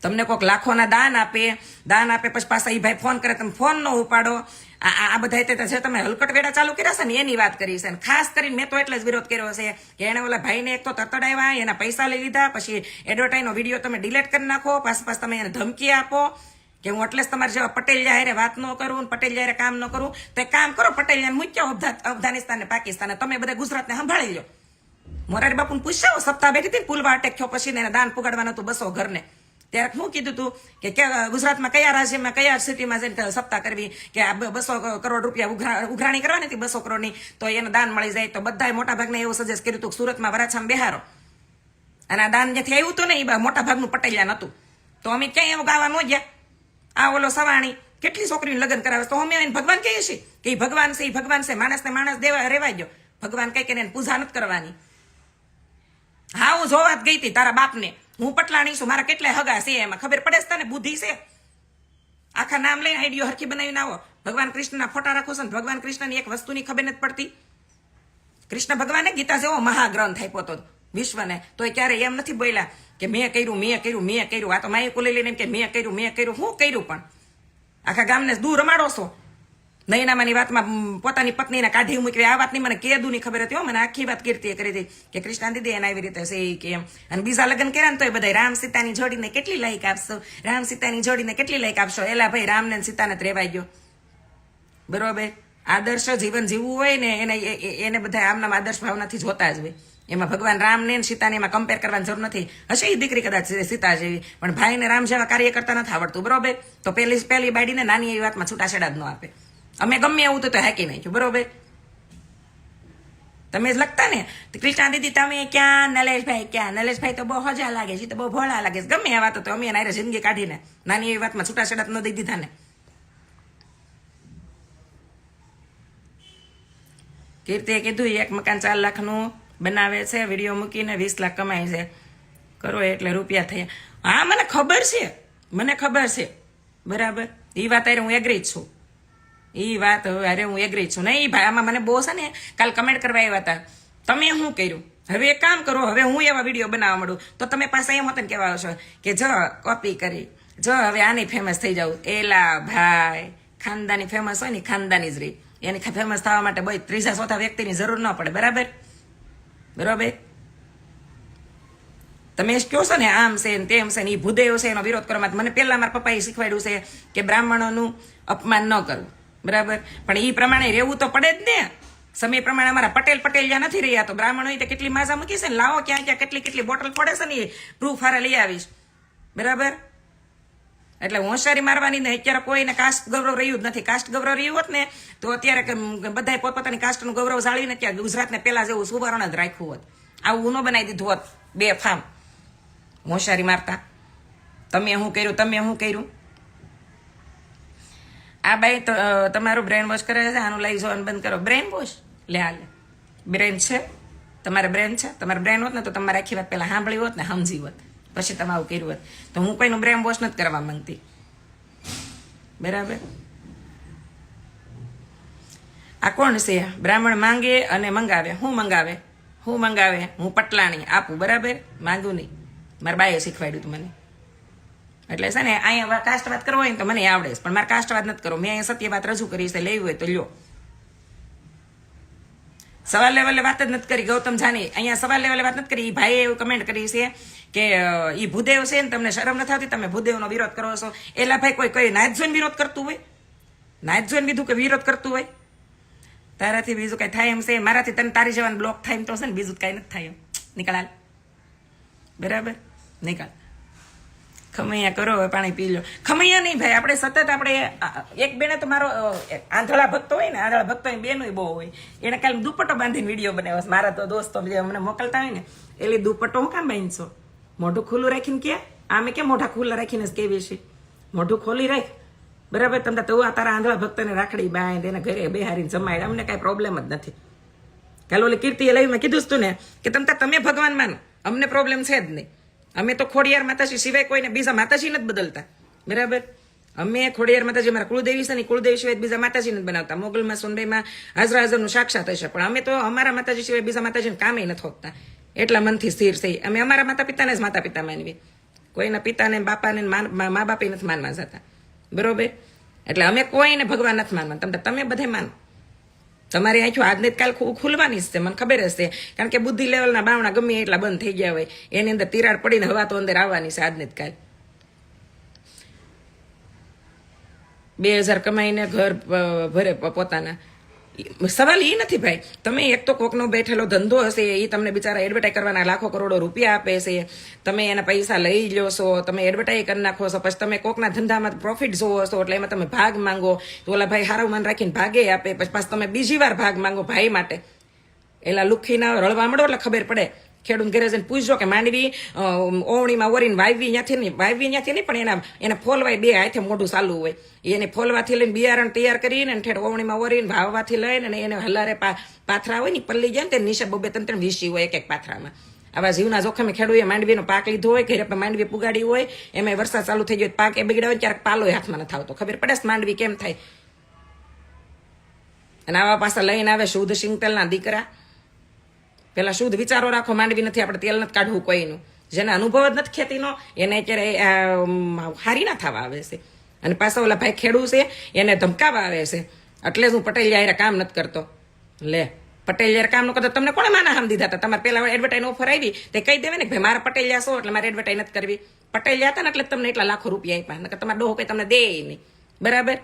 તમને કોઈક લાખોના દાન આપે પછી પાછા એ ભાઈ ફોન કરે, તમે ફોન ન ઉપાડો. આ બધા જે તમે હલકટ વેડા ચાલુ કર્યા છે ને એની વાત કરી છે. ખાસ કરીને મેં તો એટલે જ વિરોધ કર્યો છે કે એને ઓલા ભાઈને એક તો તરતડાવ્યા, એના પૈસા લઈ લીધા, પછી એડવર્ટાઈઝનો વિડીયો તમે ડિલીટ કરી નાખો, પાછ તમે એને ધમકી આપો કે હું એટલે જ તમારે જેવા પટેલ જાહેરે વાત ન કરું, પટેલ જાહેરે કામ ન કરું. તો એક કામ કરો, પટેલ મૂક્યો અફઘાનિસ્તાન ને પાકિસ્તાન, તમે બધા ગુજરાતને સંભાળી લો. મોરારી બાપુને પૂછ્યો, સપ્તાહ બેઠી હતી પુલવા અટેક થયો પછી એને દાન પુગાડવાનું હતું 200 ઘરને. ત્યારે શું કીધું તું કે ગુજરાતમાં કયા રાજ્યમાં કયા સિટીમાં જઈને સપ્તાહ કરવી, કે 200 કરોડ રૂપિયા ઉઘરાણી કરવાની હતી 200 કરોડની, તો એને દાન મળી જાય. તો બધાએ મોટા ભાગને એવું સજેસ્ટ કર્યું હતું સુરતમાં વરાછામાં બેહારો, અને આ દાન જ્યાંથી આવ્યું હતું ને એ મોટા ભાગનું પટેલિયા નતું. તો અમે ક્યાંય એવું ગાવા ન ગયા. આ ઓલો સવાણી કેટલી છોકરીનું લગ્ન કરાવે, તો અમે એને ભગવાન કહીએ છીએ કે એ ભગવાન છે, માણસને માણસ રેવાય ગયો. ભગવાન કઈ એને પૂજા નથી કરવાની. હા, હું જોવા જ ગઈ હતી તારા બાપને, હું પટલાણી છું, મારા કેટલાય હગા છે, એમાં ખબર પડે છે તને? બુદ્ધિ છે? આખા નામ લઈને આઈડિયો હરખી બનાવીને આવો. ભગવાન કૃષ્ણના ફોટા રાખો છો ને ભગવાન કૃષ્ણની એક વસ્તુની ખબર નથી પડતી. કૃષ્ણ ભગવાને ગીતા જેવો મહાગ્રંથ આપ્યો હતો વિશ્વને, તો એ ક્યારે એમ નથી બોલ્યા કે મેં કર્યું. આ તો માયકો લઈ લઈને એમ કે મેં કર્યું. શું કર્યું? પણ આખા ગામને દૂર રમાડો છો. નૈનામાની વાતમાં પોતાની પત્નીને કાઢી મૂકવી, આ વાતની મને કેદુની ખબર હતી. મને આખી વાત કીર્તિએ કરી હતી કે કૃષ્ણ દીદી એને આવી રીતે છે કે એમ. અને બીજા લગ્ન કર્યા ને તો એ બધા રામ સીતાની જોડીને કેટલી લાઈક આપશો, એલા ભાઈ રામને સીતાને જ રેવાઈ ગયો, બરોબર. આદર્શ જીવન જીવવું હોય ને એને બધા આમના આદર્શ ભાવનાથી જોતા જ હોય. એમાં ભગવાન રામને સીતાને એમાં કમ્પેર કરવાની જરૂર નથી. હશે એ દીકરી કદાચ સીતા જેવી, પણ ભાઈને રામ જેવા કાર્ય કરતા નથી આવડતું, બરોબર. તો પહેલી બાડીને નાની એવી વાતમાં છૂટાછેડા જ ન આપે. અમે ગમે એવું તો હાકી નાખ્યું, બરોબર. તમે જ લખતા ને તો કૃષ્ણા દીદી તમે ક્યાં, નરેશભાઈ તો બહુ હજા લાગે છે, તો બહુ ભોળા લાગે છે, ગમે આ વાતો તો અમે એના જિંદગી કાઢીને નાની એવી વાતમાં છૂટાછેડા ન દઈ દીધા ને. કીર્તિએ કીધું 1 મકાન 4 લાખનું બનાવે છે, વિડીયો મૂકીને 20 લાખ કમાય છે, કરો એટલે રૂપિયા થયા. હા મને ખબર છે બરાબર, એ વાત અરે હું એગ્રી જ છું, એ વાત અરે હું એગ્રી જ છું. નહીં ભાઈ આમાં મને બહુ છે ને કાલ કમેન્ટ કરવા આવ્યા હતા, તમે શું કર્યું, હવે એક કામ કરો, હવે હું એવા વિડીયો બનાવવા માંડું તો તમે પાસે એમ હોત ને કહેવા છો કે જો કોપી કરી, જો હવે આની ફેમસ થઈ જાવ. એલા ભાઈ ખાનદાની ફેમસ હોય ને ખાનદાની જ રહી, એની ફેમસ થવા માટે ભાઈ 3જા 4થા વ્યક્તિની જરૂર ન પડે. બરાબર તમે કહો છો ને આમ છે ને તેમ છે ને, એ ભૂદેવ છે એનો વિરોધ કરવા માટે મને પહેલા મારા પપ્પાએ શીખવાડ્યું છે કે બ્રાહ્મણોનું અપમાન ન કરવું. બરાબર, પણ એ પ્રમાણે રહેવું તો પડે જ ને. સમય પ્રમાણે અમારા પટેલ જ્યાં નથી રહ્યા તો બ્રાહ્મણો તો કેટલી માજા મૂકી છે ને, લાવો ક્યાં કેટલી બોટલ પડે છે ને એ પ્રૂફ હારે લઈ આવીશ. બરાબર, એટલે હોશિયારી મારવાની ને અત્યારે કોઈને કાસ્ટ ગૌરવ રહ્યું જ નથી. કાસ્ટ ગૌરવ રહ્યું હોત ને તો અત્યારે બધાએ પોતપોતાની કાસ્ટનું ગૌરવ જાળવીને ત્યાં ગુજરાતને પેલા જેવું સુવર્ણ જ રાખ્યું હોત, આવું ન બનાવી દીધું હોત બે ફામ હોશિયારી મારતા. તમે શું કર્યું આ બાઈ તમારું બ્રેન વોશ કરે છે, આનું લાઈવ જોવાનું બંધ કરો. બ્રેન વોશ લે હાલે, બ્રેન છે તમારે, બ્રેન છે તમારે. બ્રેન હોત ને તો તમારે આખી વાત પહેલા સાંભળી હોત ને સમજી હોત, પછી તમે આવું કર્યું હોત. તો હું કોઈનું બ્રેન વોશ નથી કરવા માંગતી. બરાબર, આ કોણ છે બ્રાહ્મણ માંગે અને મંગાવે. હું મંગાવે હું પટલાણી આપું. બરાબર, માંગુ નહીં, મારા બાએ શીખવાડ્યું હતું મને. એટલે છે ને અહીંયા કાસ્ટ વાત કરવો હોય ને તો મને આવડે છે, પણ મારે કાસ્ટ વાત નથી કરવો. મેં અહીંયા સત્ય વાત રજૂ કરી છે, લેવી હોય તો લ્યો. સવાલ લેવલે વાત જ નથી કરી ગૌતમ જાની, અહીંયા સવાલ લેવલે વાત નથી કરી. એ ભાઈએ એવું કમેન્ટ કરી છે કે એ ભૂદેવ છે ને તમને શરમ નથી આવતી, તમે ભૂદેવનો વિરોધ કરો છો. એલા ભાઈ કોઈ નાચ જોઈને વિરોધ કરતું હોય, નાચ જોઈને બીજું કે વિરોધ કરતું હોય, તારાથી બીજું કઈ થાય એમ છે? મારાથી તને તારી જવાનું બ્લોક થાય એમ તો છે ને, બીજું કઈ નથી થાય એમ. નીકળાલ, બરાબર નીકળ. ખમૈયા કરો, હવે પાણી પી લો. ખમૈયા નહીં ભાઈ, આપણે સતત આપણે એક બેને તો મારો આંધળા ભક્તો હોય ને, આંધળા ભક્તો બેનું બહુ હોય, એને કાલે દુપટ્ટો બાંધીને વિડીયો બનાવ્યો છે. મારા તો દોસ્તો જે મને મોકલતા હોય ને, એટલે દુપટ્ટો હું કામ બાંધશો? મોઢું ખુલ્લું રાખીને કે આમે કેમ મોઢા ખુલ્લા રાખીને જ કેવી છે? મોઢું ખોલી રાખ. બરાબર, તમને તો તારા આંધળા ભક્તને રાખડી બાંધ, એને ઘરે બેહારીને જમાય, અમને કાંઈ પ્રોબ્લેમ જ નથી. કાલે ઓલી કીર્તિએ લાઈવમાં કીધું તું ને કે તમે ભગવાન માનો, અમને પ્રોબ્લેમ છે જ નહીં. અમે તો ખોડિયાર માતાજી સિવાય કોઈને બીજા માતાજી નથી બદલતા. બરાબર, અમે ખોડિયાર માતાજી મારા કુળદેવી છે ને, કુળદેવી સિવાય બીજા માતાજી નથી બનાવતા. મોગલમાં સુંદરીમાં હાજરનું સાક્ષાત હશે, પણ અમે તો અમારા માતાજી સિવાય બીજા માતાજીને કામે નથી હોતા. એટલા મનથી સ્થિર થઈ. અમે અમારા માતા પિતાને જ માતા પિતા માનવી, કોઈના પિતાને બાપાને મા બાપે નથી માનવા જતા. બરોબર, એટલે અમે કોઈને ભગવાન નથી માનવા. તમે બધે માનો, તમારી આંખો આજને કાલ ખુલવાની જ છે, મને ખબર હશે. કારણ કે બુદ્ધિ લેવલના બાવણા ગમે એટલા બંધ થઈ ગયા હોય, એની અંદર તિરાડ પડીને હવા તો અંદર આવવાની છે આજને કાલ. 2000 કમાઈને ઘર ભરે પોતાના. સવાલ એ નથી ભાઈ, તમે એક તો કોકનો બેઠેલો ધંધો હશે, એ તમને બિચારા એડવર્ટાઈઝ કરવાના લાખો કરોડો રૂપિયા આપે છે, તમે એના પૈસા લઈ લો છો, તમે એડવર્ટાઈઝ કરી નાખો છો, પછી તમે કોકના ધંધામાં પ્રોફિટ જોવો છો, એટલે એમાં તમે ભાગ માંગો, તો ઓલા ભાઈ હારું માન રાખીને ભાગે આપે, પછી તમે બીજી વાર ભાગ માંગો ભાઈ માટે. એલા લુખીના રળવા મળો એટલે ખબર પડે. ખેડૂત ઘરે જઈને પૂછજો કે માંડવી ઓવણીમાં ઓરીને વાવી ત્યાંથી નહીં, પણ એના ફોલવાય બે હાથે મોઢું ચાલુ હોય, એને ફોલવાથી લઈને બિયારણ તૈયાર કરીને ઠેઠ ઓવણીમાં ઓરીને વાવવાથી લઈને એને હલારે પાથરા હોય ને પલ્લી જાય ને તે નીચે 2-3 વીસી હોય એક પાથરામાં. આવા જીવના જોખમે ખેડૂએ માંડવીનો પાક લીધો હોય, ઘરે માંડવી પુગાડી હોય, એમાં વરસાદ ચાલુ થઈ ગયો, પાક એ બગડ્યા હોય, ક્યારેક પાલો હાથમાં નથી આવતો. ખબર પડે માંડવી કેમ થાય. અને આવા પાછા લઈને આવે શુદ્ધ સિંગતેલના દીકરા. પેલા શુદ્ધ વિચારો રાખો, માંડવી નથી આપણે તેલ નથી કાઢવું કોઈનું. જેને અનુભવ જ નથી ખેતીનો એને અત્યારે હારી ના થવા આવે છે, અને પાછા ઓલા ભાઈ ખેડૂત છે એને ધમકાવા આવે છે. એટલે જ હું પટેલ યારે કામ નથી કરતો. લે, પટેલ યારે કામ ન કરતો તમને કોણે માના હામ દીધા હતા? તમારે પેલા એડવર્ટાઈઝ ઓફર આવી તે કહી દેવે ને ભાઈ મારા પટેલિયા છો એટલે મારે એડવર્ટાઈઝ નથી કરવી. પટેલિયા હતા ને એટલે તમને એટલા લાખો રૂપિયા આપ્યા, નકર તમારે ડોહો કઈ તમને દે નહીં. બરાબર,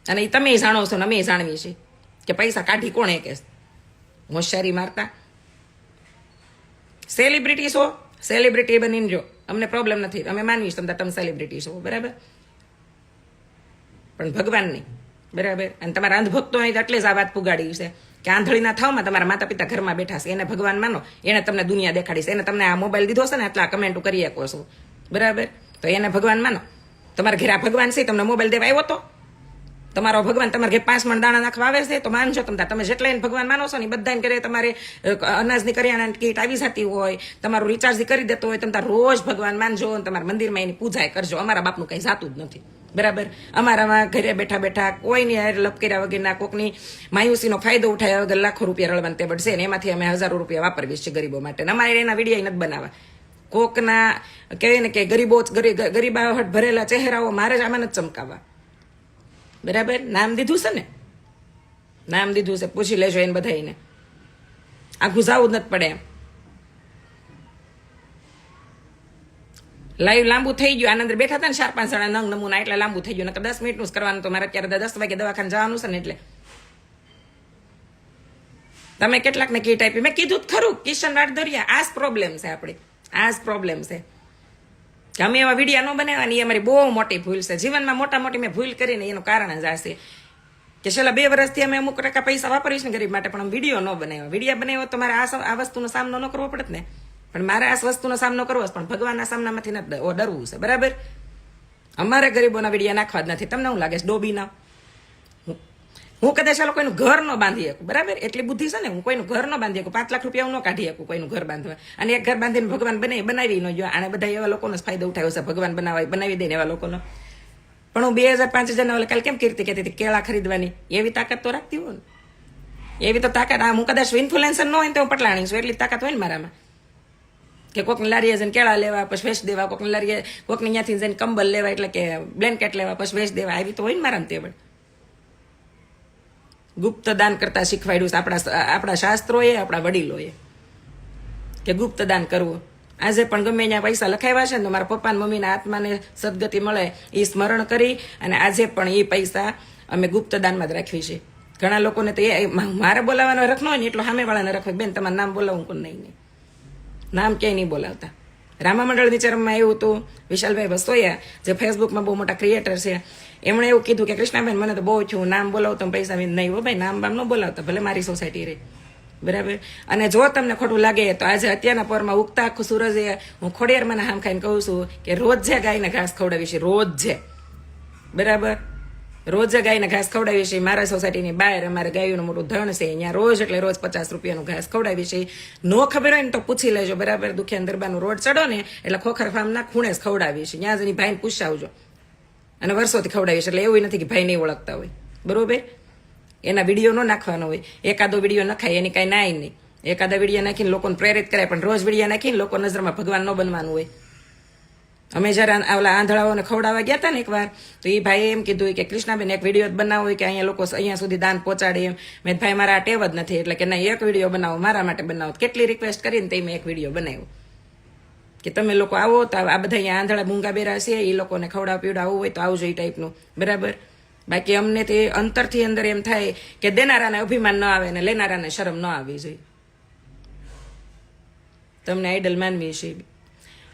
અને તમે જાણો છો ને અમે જાણવી છીએ કે પૈસા કાઢી કોણે કે હોશિયારી મારતા. સેલિબ્રિટી છો, સેલિબ્રિટી બનીને જો, અમને પ્રોબ્લેમ નથી, અમે માનવીશ તમે સેલિબ્રિટી છો. બરાબર, પણ ભગવાન નહીં. બરાબર. અને તમારા અંધભક્તો અહીં એટલે જ આ વાત પુગાડી છે કે આંધળીના થાવમાં તમારા માતા પિતા ઘરમાં બેઠા છે, એને ભગવાન માનો, એને તમને દુનિયા દેખાડી છે, એને તમને આ મોબાઈલ દીધો છે ને એટલા કમેન્ટો કરી શકો છો, બરાબર. તો એને ભગવાન માનો. તમારા ઘરે આ ભગવાન છે, તમને મોબાઈલ દેવા આવ્યો તો તમારો ભગવાન તમારે ઘરે 5 મણ દાણા નાખવા આવે છે તો માનજો તમે જેટલા એને ભગવાન માનો છો ને બધા ઘરે તમારે અનાજની કરિયાણાની કીટ આવી જતી હોય, તમારું રિચાર્જ કરી દેતો હોય, તમે રોજ ભગવાન માનજો અને તમારા મંદિરમાં એની પૂજા કરજો. અમારા બાપનું કંઈ જાતું જ નથી, બરાબર. અમારામાં ઘરે બેઠા બેઠા કોઈની લપ કર્યા વગરના કોકની માયુસીનો ફાયદો ઉઠાવ્યા વગર લાખો રૂપિયા રળવાન તે છે ને એમાંથી અમે હજારો રૂપિયા વાપરવી છે ગરીબો માટે. અમારે એના વિડીયો નથી બનાવવા. કોકના કહેવાય ને કે ગરીબાહટ ભરેલા ચહેરાઓ મારે જ આમાં નથી ચમકાવવા, બરાબર. નામ દીધું છે ને, નામ દીધું છે, પૂછી લેજો એને બધાને. આ ઘુસાવું જ નથી પડે એમ. લાઈવ લાંબુ થઈ ગયું. આનંદ બેઠા હતા ને 4-5 જણા નંગ નમૂના, એટલે લાંબુ થઈ ગયું. નકર 10 મિનિટનું જ કરવાનું તો મારે અત્યારે 10 વાગે દવાખાને જવાનું છે ને એટલે. તમે કેટલાકને કીટ આપી, મેં કીધું જ ખરું. કિશન વાડદરિયા, આ જ પ્રોબ્લેમ છે આપણે, આ જ પ્રોબ્લેમ છે કે અમે એવા વિડીયા ન બનાવવાની. એ અમારી બહુ મોટી ભૂલ છે જીવનમાં. મોટા મોટી મેં ભૂલ કરીને એનું કારણ જ આ છે કે છેલ્લા 2 વર્ષથી અમે અમુક ટકા પૈસા વાપરીશું ને ગરીબ માટે, પણ વિડીયો ન બનાવ્યો. વિડીયો બનાવ્યો તો મારે આ વસ્તુનો સામનો ન કરવો પડે ને. પણ મારે આ વસ્તુનો સામનો કરવો છે, પણ ભગવાનના સામનામાંથી નથી ડરવું છે, બરાબર. અમારે ગરીબોના વિડીયા નાખવા જ નથી. તમને શું લાગે છે ડોબીના? હું કદાચ આ કોઈનું ઘર ન બાંધી શકું, બરાબર. એટલી બુદ્ધિ છે ને, હું કોઈનું ઘર ન બાંધી શકું. 5 લાખ રૂપિયા હું ન કાઢી શકું કોઈનું ઘર બાંધવા. અને એક ઘર બાંધીને ભગવાન બનાવી ન જો. આને બધા એવા લોકોનો ફાયદો ઉઠાવ્યો છે, ભગવાન બનાવી દે ને એવા લોકોનો. પણ હું 2000-5000 કાલે કેમ કીર્તિ કહેતી હતી કેળા ખરીદવાની? એવી તાકાત તો રાખતી હોય ને, એવી તો તાકાત. હું કદાચ ઇન્ફ્લુએન્સર ન હોય ને તો હું પટલાણી છું, એટલી તાકાત હોય ને મારામાં કે કોકની લારીએ જઈને કેળા લેવા પછી વેચ દેવા, કોકની લારીએ કોકની ત્યાંથી જઈને કંબલ લેવા એટલે કે બ્લેન્કેટ લેવા પછી વેચ દેવા, આવી તો હોય ને મારામાં તેવડ. ગુપ્ત દાન કરતા શીખવાડ્યું છે આપણા શાસ્ત્રોએ, આપણા વડીલોએ કે ગુપ્ત દાન કરવું. આજે પણ ગમે ત્યાં પૈસા લખાવ્યા છે ને તો મારા પપ્પા મમ્મીના આત્માને સદગતિ મળે એ સ્મરણ કરી અને આજે પણ એ પૈસા અમે ગુપ્ત દાનમાં જ રાખવી છે. ઘણા લોકોને તો એ મારે બોલાવવાનો રખનો હોય ને એટલો સામેવાળાને રખવે. બેન તમારું નામ બોલાવું કોણ? નહીં, નામ ક્યાંય નહીં બોલાવતા. રામા મંડળ વિચારમાં એવું હતું, વિશાલભાઈ વસોયા જે ફેસબુકમાં બહુ મોટા ક્રિએટર છે, એમણે એવું કીધું કે કૃષ્ણાબેન મને તો બહુ છું, નામ બોલાવતો પૈસા નહીં હો ભાઈ, નામ બામ ન બોલાવતા, ભલે મારી સોસાયટી રહે, બરાબર. અને જો તમને ખોટું લાગે તો આજે અત્યારના પરમાં ઉગતા આખું સૂરજે હું ખોડિયારમાંના હામ ખાઈને કહું છું કે રોજ જે ગાયને ઘાસ ખવડાવી છે, રોજ જે, બરાબર, રોજ જે ગાયને ઘાસ ખવડાવી છે. મારા સોસાયટીની બહાર અમારે ગાયોનું મોટું ધણ છે, અહીંયા રોજ એટલે રોજ 50 રૂપિયાનું ઘાસ ખવડાવી છે. નો ખબર હોય ને તો પૂછી લેજો, બરાબર. દુખિયાન દરબારનું રોડ ચડો ને એટલે ખોખર ફાર્મના ખૂણે જ ખવડાવી છે, ત્યાં જઈને ભાઈને પૂછાવજો. અને વર્ષોથી ખવડાવી છે, એટલે એવું નથી કે ભાઈ નહીં ઓળખતા હોય, બરોબર. એના વિડીયો ન નાખવાનો હોય, એકાદો વિડીયો નખાય એની કાંઈ નાય નહીં. એકાદા વિડીયો નાખીને લોકોને પ્રેરિત કરાય, પણ રોજ વિડીયો નાખીને લોકો નજરમાં ભગવાન ન બનવાનું હોય. અમે જયારે ઓલા આંધળાઓને ખવડાવવા ગયા હતા ને એકવાર, તો એ ભાઈએ એમ કીધું કે કૃષ્ણાબેન એક વિડીયો જ બનાવો હોય કે અહીંયા લોકો અહીંયા સુધી દાન પહોંચાડે એમ. મેં ભાઈ મારા આ ટેવ જ નથી, એટલે કે નહીં એક વિડીયો બનાવો, મારા માટે બનાવો. કેટલી રિક્વેસ્ટ કરીને તે મેં એક વિડીયો બનાવ્યો કે તમે લોકો આવો તો આ બધા અહીંયા આંધળા મૂંગા બેરા છે, એ લોકોને ખવડાવ પીવડાવવું હોય તો આવજો એ ટાઈપનું, બરાબર. બાકી અમને તે અંતરથી અંદર એમ થાય કે દેનારાને અભિમાન ન આવે ને લેનારાને શરમ ન આવવી જોઈએ. તમને આઈડલ માનવી છે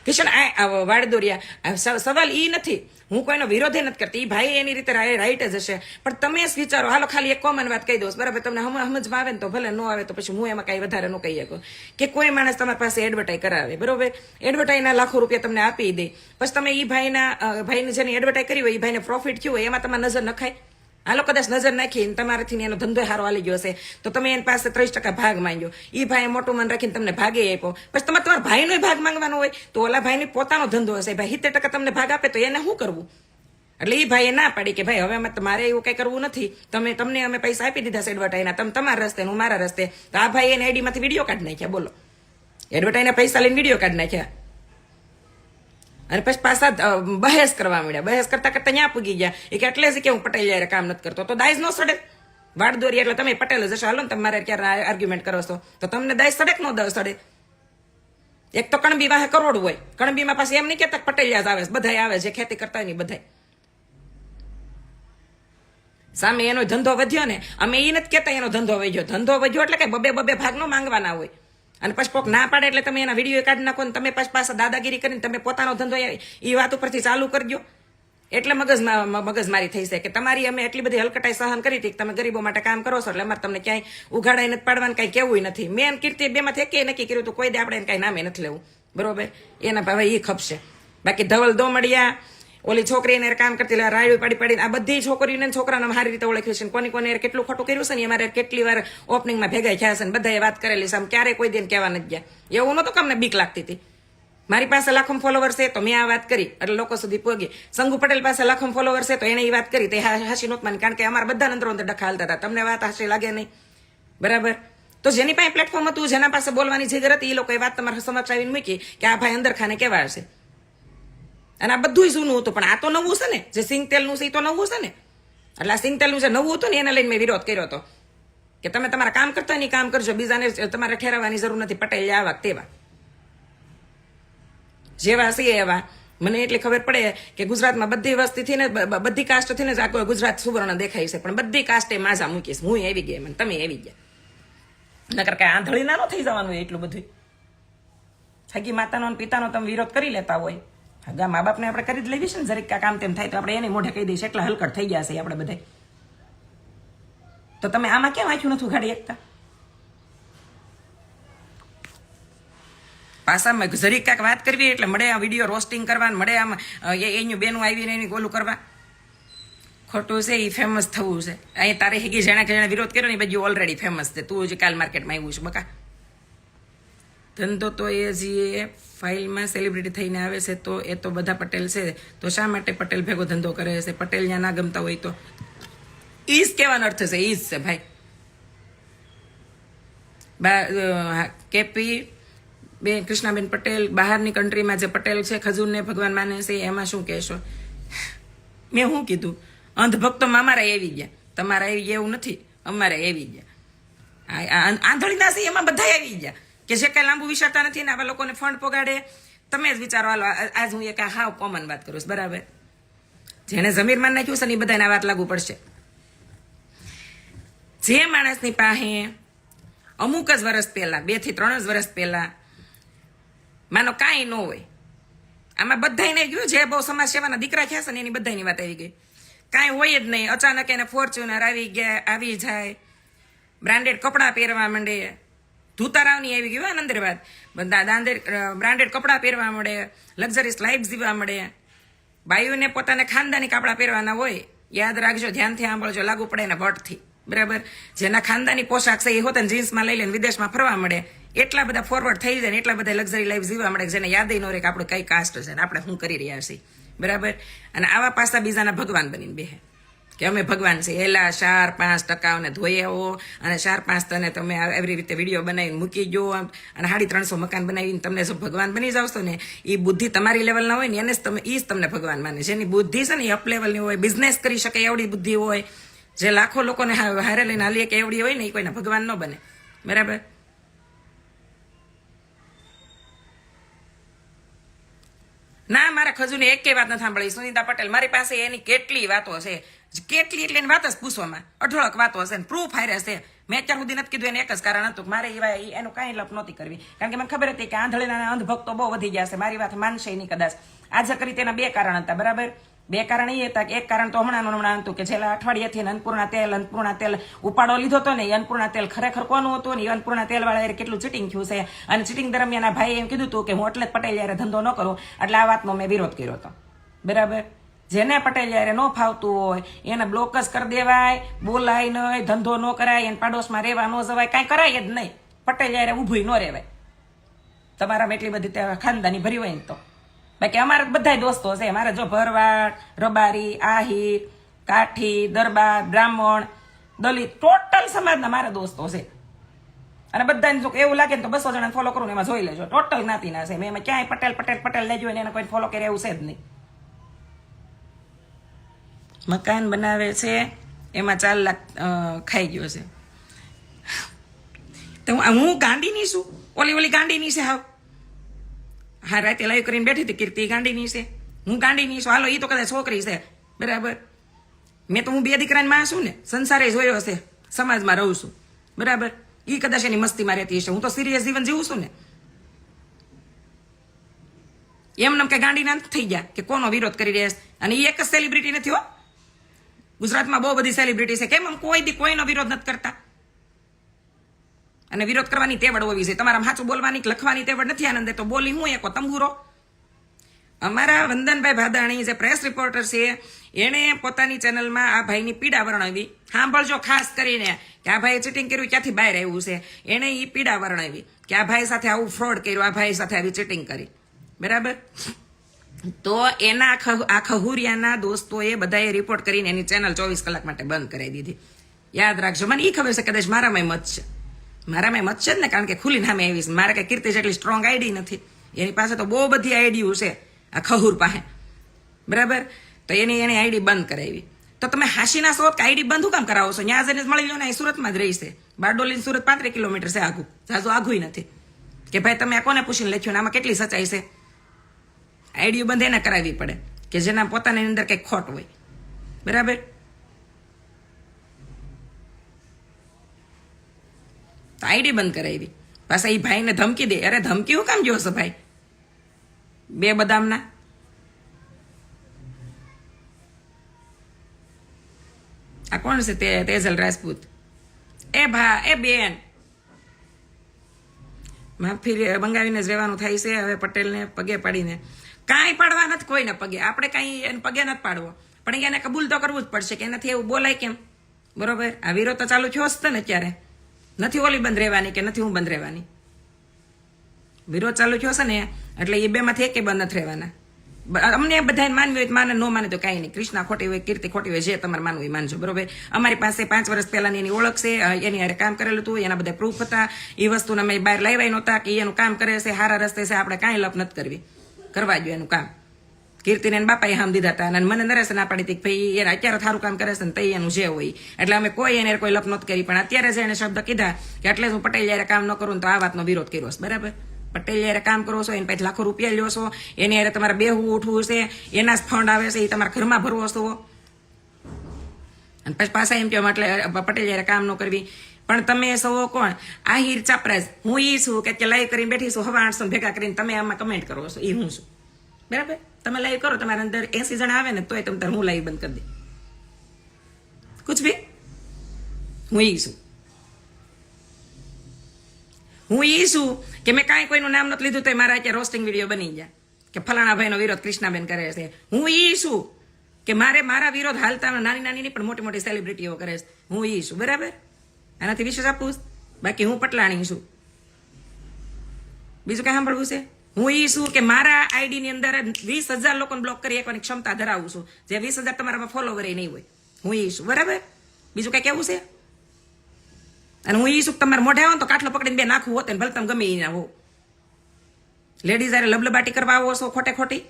કિશન આ વાડદોરિયા. સવાલ ઈ નથી, હું કોઈનો વિરોધ નથી કરતી, એ ભાઈ એની રીતે રાઈટ જ હશે, પણ તમે જ વિચારો. હાલો ખાલી એક કોમન વાત કહી દઉં, બરાબર. તમને સમજમાં આવે ને તો ભલે, ન આવે તો પછી હું એમાં કઈ વધારે ન કહી શકું. કે કોઈ માણસ તમારી પાસે એડવર્ટાઈઝ કરાવે, બરોબર, એડવર્ટાઈઝના લાખો રૂપિયા તમને આપી દે, પછી તમે એ ભાઈને જેને એડવર્ટાઈઝ કરી હોય એ ભાઈને પ્રોફિટ થયું હોય એમાં તમારે નજર નખાય. હાલો કદાચ નજર નાખીને તમારાથી એનો ધંધો સારો હાલી ગયો હશે તો તમે એની પાસે 30% ભાગ માંગ્યો, એ ભાઈએ મોટું મન રાખીને તમને ભાગે આપ્યો, પછી તમારા ભાઈનો ભાગ માંગવાનો હોય તો ઓલા ભાઈને પોતાનો ધંધો હશે, ભાઈ 70% તમને ભાગ આપે તો એને શું કરવું? એટલે એ ભાઈએ ના પાડી કે ભાઈ હવે તમારે એવું કઈ કરવું નથી, તમને અમે પૈસા આપી દીધા છે એડવર્ટાઈઝના, તમે તમારા રસ્તે હું મારા રસ્તે. તો આ ભાઈ એને આઈડીમાંથી વિડીયો કાઢી નાખ્યા, બોલો, એડવર્ટાઈઝના પૈસા લઈને વિડીયો કાઢી નાખ્યા. અને પછી પાછા બહેસ કરવા મળ્યા. બહેસ કરતા કરતા ત્યાં પૂગી ગયા એ કે એટલે જ કે હું પટેલ યારે કામ નથી કરતો. તો દાઈજ નો સડે? વાડદોરી એટલે તમે પટેલ જ હશો, હાલો ને તમારે ક્યારે આર્ગ્યુમેન્ટ કરો છો તો તમને દાઈજ સડે કે ન સડે? એક તો કણબી વાહે કરોડ હોય, કણબીમાં પાછી એમ નહીં કેતા પટેલિયા જ આવે, બધા આવે જે ખેતી કરતા હોય ને બધા. સામે એનો ધંધો વધ્યો ને, અમે એ નથી કેતા એનો ધંધો વધ્યો. ધંધો વધ્યો એટલે કે બબે ભાગ નો માંગવાના હોય. અને પછી કોક ના પાડે એટલે તમે એના વિડીયો કાઢી નાખો ને તમે પાછા દાદાગીરી કરીને તમે પોતાનો ધંધો એ વાત ઉપરથી ચાલુ કરજો. એટલે મગજમારી થઈ છે કે તમારી અમે એટલી બધી હલકટાઈ સહન કરી હતી કે તમે ગરીબો માટે કામ કરો છો એટલે અમારે તમને ક્યાંય ઉઘાડાઈ નથી પાડવાનું કાંઈ કેવું નથી. મેં કીર્તિ બેમાંથી એકે નક્કી કર્યું હતું કોઈ દે આપણે કાંઈ નામે નથી લેવું, બરોબર. એના ભાવે એ ખપશે. બાકી ધવલ દોમડિયા ઓલી છોકરીને કામ કરતી રાયડું પાડી પાડીને આ બધી છોકરીઓને છોકરાને સારી રીતે ઓળખ્યું છે. કોની કોને કેટલું ખોટું કર્યું છે ને અમારે કેટલી વાર ઓપનિંગમાં ભેગા થયા છે ને બધાએ વાત કરેલી છે. આમ ક્યારેય કોઈ દિન કહેવા નથી ગયા. એવું નહોતું કે અમને બીક લાગતી હતી. મારી પાસે લાખો ફોલોવર છે તો મેં આ વાત કરી એટલે લોકો સુધી પહોંચી. સંગુ પટેલ પાસે લાખો ફોલોવર છે તો એને એ વાત કરી તે હાસી નહોત માની, કારણ કે અમારા બધા અંદરો અંદર ડખા હાલતા હતા. તમને વાત હાસી લાગે નહીં, બરાબર. તો જેની પાસે પ્લેટફોર્મ હતું, જેના પાસે બોલવાની જગ્યા હતી, એ લોકોએ વાત તમારા સમક્ષ આવીને મૂકી કે આ ભાઈ અંદર ખાને કેવા હશે. અને આ બધું જૂનું હતું, પણ આ તો નવું છે ને. જે સિંગ તેલનું છે એ તો નવું છે ને. એટલે આ સિંગ તેલનું જે નવું હતું ને એને લઈને મેં વિરોધ કર્યો હતો કે તમે તમારા કામ કરતા નહીં કામ કરજો, બીજાને તમારે ઠેરવવાની જરૂર નથી. પટેલ આવા તેવા જેવા છે એવા. મને એટલી ખબર પડે કે ગુજરાતમાં બધી વસ્તીથી ને બધી કાસ્ટથી ને આખું ગુજરાત સુવર્ણ દેખાય છે, પણ બધી કાસ્ટે માઝા મૂકીશ. હું આવી ગઈ, મને તમે આવી ગયા. નકર કાંઈ આંધળી ના થઈ જવાનું એટલું બધું. હગી માતાનો પિતાનો તમે વિરોધ કરી લેતા હોય, હગા મા બાપને આપણે કરી જ લેવી છે ને. જરીક કામ તેમ થાય તો આપણે એને મોઢે કહી દઈશું. એટલા હલકટ થઈ ગયા છે આપણે બધા. તો તમે આમાં કેમ આંખ્યું નથી ઉઘાડી એકતા? પાસામાં જરીક કાંઈક વાત કરવી એટલે મળે આ વિડીયો રોસ્ટિંગ કરવા, મળે આમ એની બેનું આવીને એની ગોલું કરવા. ખોટું છે, એ ફેમસ થવું છે. અહીં તારે હેગી જેણે વિરોધ કર્યો ને એ બધું ઓલરેડી ફેમસ છે. તું જ કાલ માર્કેટમાં આવ્યું છે બકા. ધંધો તો એ જે ફાઇલમાં સેલિબ્રિટી થઈને આવે છે તો એ તો બધા પટેલ છે, તો શા માટે પટેલ ભેગો ધંધો કરે છે? પટેલ ત્યાં ના ગમતા હોય તો ઈ જ કહેવાનો અર્થ છે. ઈ જ છે ભાઈ. કેપી બે કૃષ્ણાબેન પટેલ બહારની કન્ટ્રીમાં જે પટેલ છે ખજૂરને ભગવાન માને છે, એમાં શું કહેશો? મેં શું કીધું? અંધભક્તોમાં અમારા આવી ગયા, તમારા આવી ગયા એવું નથી, અમારે આવી ગયા. આંધળીના છે એમાં બધા આવી ગયા કે જે કાંઈ લાંબુ વિચારતા નથી ને આવા લોકોને ફંડ પગાડે. તમે જ વિચારો. હાલો આજ હું એક હાવ કોમન વાત કરું છું, બરાબર. જેને જમીરમાં નાખ્યું છે ને એ બધાને આ વાત લાગુ પડશે. જે માણસની પાસે અમુક જ વર્ષ પહેલા, 2 થી 3 જ વર્ષ પહેલા માનો કાંઈ ન હોય, આમાં બધાને ગયું જે બહુ સમાજ સેવાના દીકરા થયા છે ને એની બધાની વાત આવી ગઈ. કાંઈ હોય જ નહીં, અચાનક એને ફોર્ચ્યુનર આવી જાય, બ્રાન્ડેડ કપડાં પહેરવા માંડે. ધુતારાવની આવી ગયું આનંદર વાત. બધા બ્રાન્ડેડ કપડાં પહેરવા મળે, લક્ઝરીસ લાઈફ જીવવા મળે. બાયુને પોતાને ખાનદાની કપડાં પહેરવાના હોય, યાદ રાખજો, ધ્યાનથી સાંભળજો, લાગુ પડે એના ભટ્ટથી, બરાબર. જેના ખાનદાની પોશાક છે એ હોતા જીન્સમાં લઈ લઈને વિદેશમાં ફરવા મળે. એટલા બધા ફોરવર્ડ થઈ જાય ને એટલા બધા લક્ઝરી લાઈફ જીવવા મળે જેને યાદ ન રહે કે આપણે કઈ કાસ્ટ છે ને આપણે શું કરી રહ્યા છીએ, બરાબર. અને આવા પાસા બીજાના ભગવાન બનીને બેહે કે અમે ભગવાન છે. એલા 4-5% ધોઈ આવો અને 4-5 તને તમે એવી રીતે વિડીયો બનાવીને મૂકી ગયો અને 350 મકાન બનાવીને તમને જો ભગવાન બની જાવ છો ને, એ બુદ્ધિ તમારી લેવલના હોય ને એને જ તમે એ જ તમને ભગવાન માને. જેની બુદ્ધિ છે ને એ અપ લેવલની હોય, બિઝનેસ કરી શકે એવડી બુદ્ધિ હોય, જે લાખો લોકોને હારે લઈને હાલીએ કે એવડી હોય ને એ કોઈના ભગવાન ન બને, બરાબર. ના, મારા ખજૂરની એકેય વાત નથી સાંભળી. સુનીતા પટેલ મારી પાસે એની કેટલી વાતો છે, કેટલી એટલે એની વાત જ પૂછવામાં અઢળક વાતો હશે, પ્રૂફ હારે છે. મેં અત્યાર સુધી નથી કીધું. એને એક જ કારણ હતું કે મારે એનું કાંઈ લપ નહોતી કરવી, કારણ કે મને ખબર હતી કે આંધળીના અંધભક્તો બહુ વધી ગયા છે. મારી વાત માનશે નહીં કદાચ. આજે કરી તેના 2 કારણ હતા, બરાબર. 2 કારણ એ હતા કે એક કારણ તો હમણાં હતું કે છેલ્લા અઠવાડિયાથી અન્નપૂર્ણા તેલ ઉપાડો લીધો હતો ને, એ અન્નપૂર્ણા તેલ ખરેખર કોનું હતું ને, એ અન્નપૂર્ણા તેલ વાળા કેટલું ચીટિંગ થયું છે. અને ચીટિંગ દરમિયાન આ ભાઈ એમ કીધું હતું કે હું એટલે જ પટેલ યારે ધંધો ન કરું. એટલે આ વાતનો મેં વિરોધ કર્યો હતો, બરાબર. જેને પટેલ યારે ન ફાવતું હોય એને બ્લોક જ કરી દેવાય, બોલાય નહીં, ધંધો ન કરાય, એને પાડોશમાં રહેવા ન જવાય, કાંઈ કરાય જ નહીં. પટેલ યારે ઊભું ન રહેવાય. તમારામાં એટલી બધી ખાનદાની ભરી હોય ને તો. બાકી અમારા બધા દોસ્તો છે. મારે જો ભરવાડ, રબારી, આહિર, કાઠી, દરબાર, બ્રાહ્મણ, દલિત, ટોટલ સમાજના મારા દોસ્તો છે. અને બધાને જો એવું લાગે ને તો 200 જણાને ફોલો કરું ને એમાં જોઈ લેજો, ટોટલ જ્ઞાતિના છે. મેં એમાં ક્યાંય પટેલ પટેલ પટેલ લેજો ને એને કોઈ ફોલો કરે એવું છે જ નહીં. મકાન બનાવે છે એમાં 4 લાખ ખાઈ ગયો છે. તો હું ગાંડીની છું? ઓલી ગાંડીની છે હાવ. હા, રાતે લાઈવ કરીને બેઠી હતી કીર્તિ, ગાંડીની છે. હું ગાંડીની છું? હાલો, એ તો કદાચ છોકરી છે, બરાબર. હું 2 દીકરાની માં છું ને, સંસારે જોયો છે, સમાજમાં રહું છું, બરાબર. એ કદાચ એની મસ્તીમાં રહેતી હશે. હું તો સિરિયસ જીવન જીવું છું ને. એમને કઈ ગાંડીના નથી થઈ ગયા કે કોનો વિરોધ કરી રહ્યા છે. અને એ એક જ સેલિબ્રિટી નથી હો, ગુજરાતમાં બહુ બધી સેલિબ્રિટી છે. કેમ આમ કોઈ દી કોઈનો વિરોધ નથી કરતા? અને વિરોધ કરવાની તેવડ હોવી છે. તમારા સાચું બોલવાની લખવાની તેવડ નથી આનંદે તો બોલી હું એકો તંબુરો. અમારા વંદનભાઈ ભાદાણી જે પ્રેસ રિપોર્ટર છે એણે પોતાની ચેનલમાં આ ભાઈની પીડા વર્ણવી. સાંભળજો ખાસ કરીને કે આ ભાઈએ ચીટિંગ કર્યું ક્યાંથી બહાર આવ્યું છે. એણે એ પીડા વર્ણવી કે આ ભાઈ સાથે આવું ફ્રોડ કર્યું, આ ભાઈ સાથે આવી ચીટિંગ કરી. બરાબર, તો એના આ ખહુરિયાના દોસ્તોએ બધાએ રિપોર્ટ કરીને એની ચેનલ 24 કલાક માટે બંધ કરાવી દીધી. યાદ રાખજો. મને એ ખબર છે કદાચ મારામાં મત છે, મારામાં મત છે જ ને, કારણ કે ખુલી નામે આવીશ. મારે કઈ કીર્તિ જેટલી સ્ટ્રોંગ આઈડી નથી, એની પાસે તો બહુ બધી આઈડીઓ છે આ ખહુર પાસે. બરાબર, તો એની આઈડી બંધ કરાવી. તો તમે હાસીના શોધ કે આઈડી બંધ કામ કરાવો છો? ત્યાં જઈને મળી લો ને, સુરતમાં જ રહી છે. બારડોલી સુરત 35 કિલોમીટર છે આઘું, જાજુ આઘું નથી. કે ભાઈ તમે આ કોને પૂછીને લખ્યું ને આમાં કેટલી સચ્ચાઈ છે? આઈડીઓ બંધ એને કરાવવી પડે કે જેના પોતાની અંદર કંઈક ખોટ હોય. બરાબર, તો આઈડી બંધ કરાવી. પાછા એ ભાઈને ધમકી દે. અરે ધમકી હું કામ જોશો ભાઈ? બે બદામના આ કોણ છે? તેજલ રાજપૂત. એ બેન માફી મંગાવીને જ રહેવાનું થાય છે હવે પટેલને પગે પાડીને. કાંઈ પાડવા નથી કોઈને પગે. આપણે કાંઈ એને પગે નથી પાડવો, પણ એને કબૂલ તો કરવું જ પડશે કે એનાથી એવું બોલાય કેમ? બરોબર, આ વિરોધ તો ચાલુ થયો જ ને અત્યારે. નથી ઓલી બંધ રહેવાની કે નથી હું બંધ રહેવાની. વિરોધ ચાલુ થયો છે ને એટલે એ બેમાંથી એકે બંધ નથી રહેવાના. અમને બધાને માનવી હોય માને, ન માને તો કાંઈ નહીં. કૃષ્ણા ખોટી હોય, કીર્તિ ખોટી હોય, જે તમારે માનવું હોય માનજો. બરોબર, અમારી પાસે 5 વર્ષ પહેલાની એની ઓળખ છે, એની હારે કામ કરેલું હતું, એના બધા પ્રૂફ હતા. એ વસ્તુને અમે બહાર લાવ્યા નહોતા કે એનું કામ કરે છે, સારા રસ્તે છે. આપણે કાંઈ લપ નથી કરવી, કરવા જોઈએ એનું કામ. કીર્તિને એના બાપાએ હામ દીધા હતા અને મને નરેશ ના પાડી હતી કે ભાઈ એને અત્યારે સારું કામ કરે છે ને તઈ એનું જે હોય. એટલે અમે કોઈ એને કોઈ લપ નથી કરી. પણ અત્યારે જે એને શબ્દ કીધા કે એટલે હું પટેલ જયારે કામ ન કરું તો આ વાતનો વિરોધ કર્યો છે. બરાબર, પટેલ જયારે કામ કરો છો એને પછી લાખો રૂપિયા લ્યો છો, એની હારે તમારે બેહવું ઉઠવું છે, એના જ ફંડ આવે છે, એ તમારા ઘરમાં ભરવો છો. અને પછી પાછા એમ કહો એટલે પટેલ જયારે કામ ન કરવી. પણ તમે સૌ કોણ? આહિર ચાપરાજ. હું ઈ છું કે લાઈવ કરીને બેઠી છું, હવા 800 ભેગા કરીને તમે આમાં કમેન્ટ કરો છો, એ હું છું. બરાબર, તમે લાઈવ કરો, તમારા અંદર 80 જણા આવે ને તોય તમે હું લાઈવ બંધ કરી દે. કુછ ભી હું ઈ છું. હું ઈ છું કે મેં કાંઈ કોઈનું નામ નથી લીધું તો મારા અત્યારે રોસ્ટિંગ વિડીયો બની ગયા કે ફલાણા ભાઈનો વિરોધ કૃષ્ણાબેન કરે છે. હું ઈ છું કે મારા વિરોધ હાલતા નાની નાની પણ મોટી મોટી સેલિબ્રિટીઓ કરે છે. હું ઈ છું. બરાબર, આનાથી વિશેષ આપું? બાકી હું પટલાણી છું, બીજું કઈ સાંભળવું છે? હું ઈ છું કે મારા આઈડી ની અંદર 20,000 લોકોને બ્લોક કરી એકવાની ક્ષમતા ધરાવું છું, જે 20,000 તમારામાં ફોલોવર નહીં હોય. હું ઈ છું. બરાબર, બીજું કઈ કેવું છે? અને હું ઈ છું તમારે મોઢે આવો તો કાટલો પકડીને બે નાખવું હોત ને ભલે તમે ગમે એ ના હો. લેડીઝ આરે લબલબાટી કરવા આવો છો ખોટે ખોટી.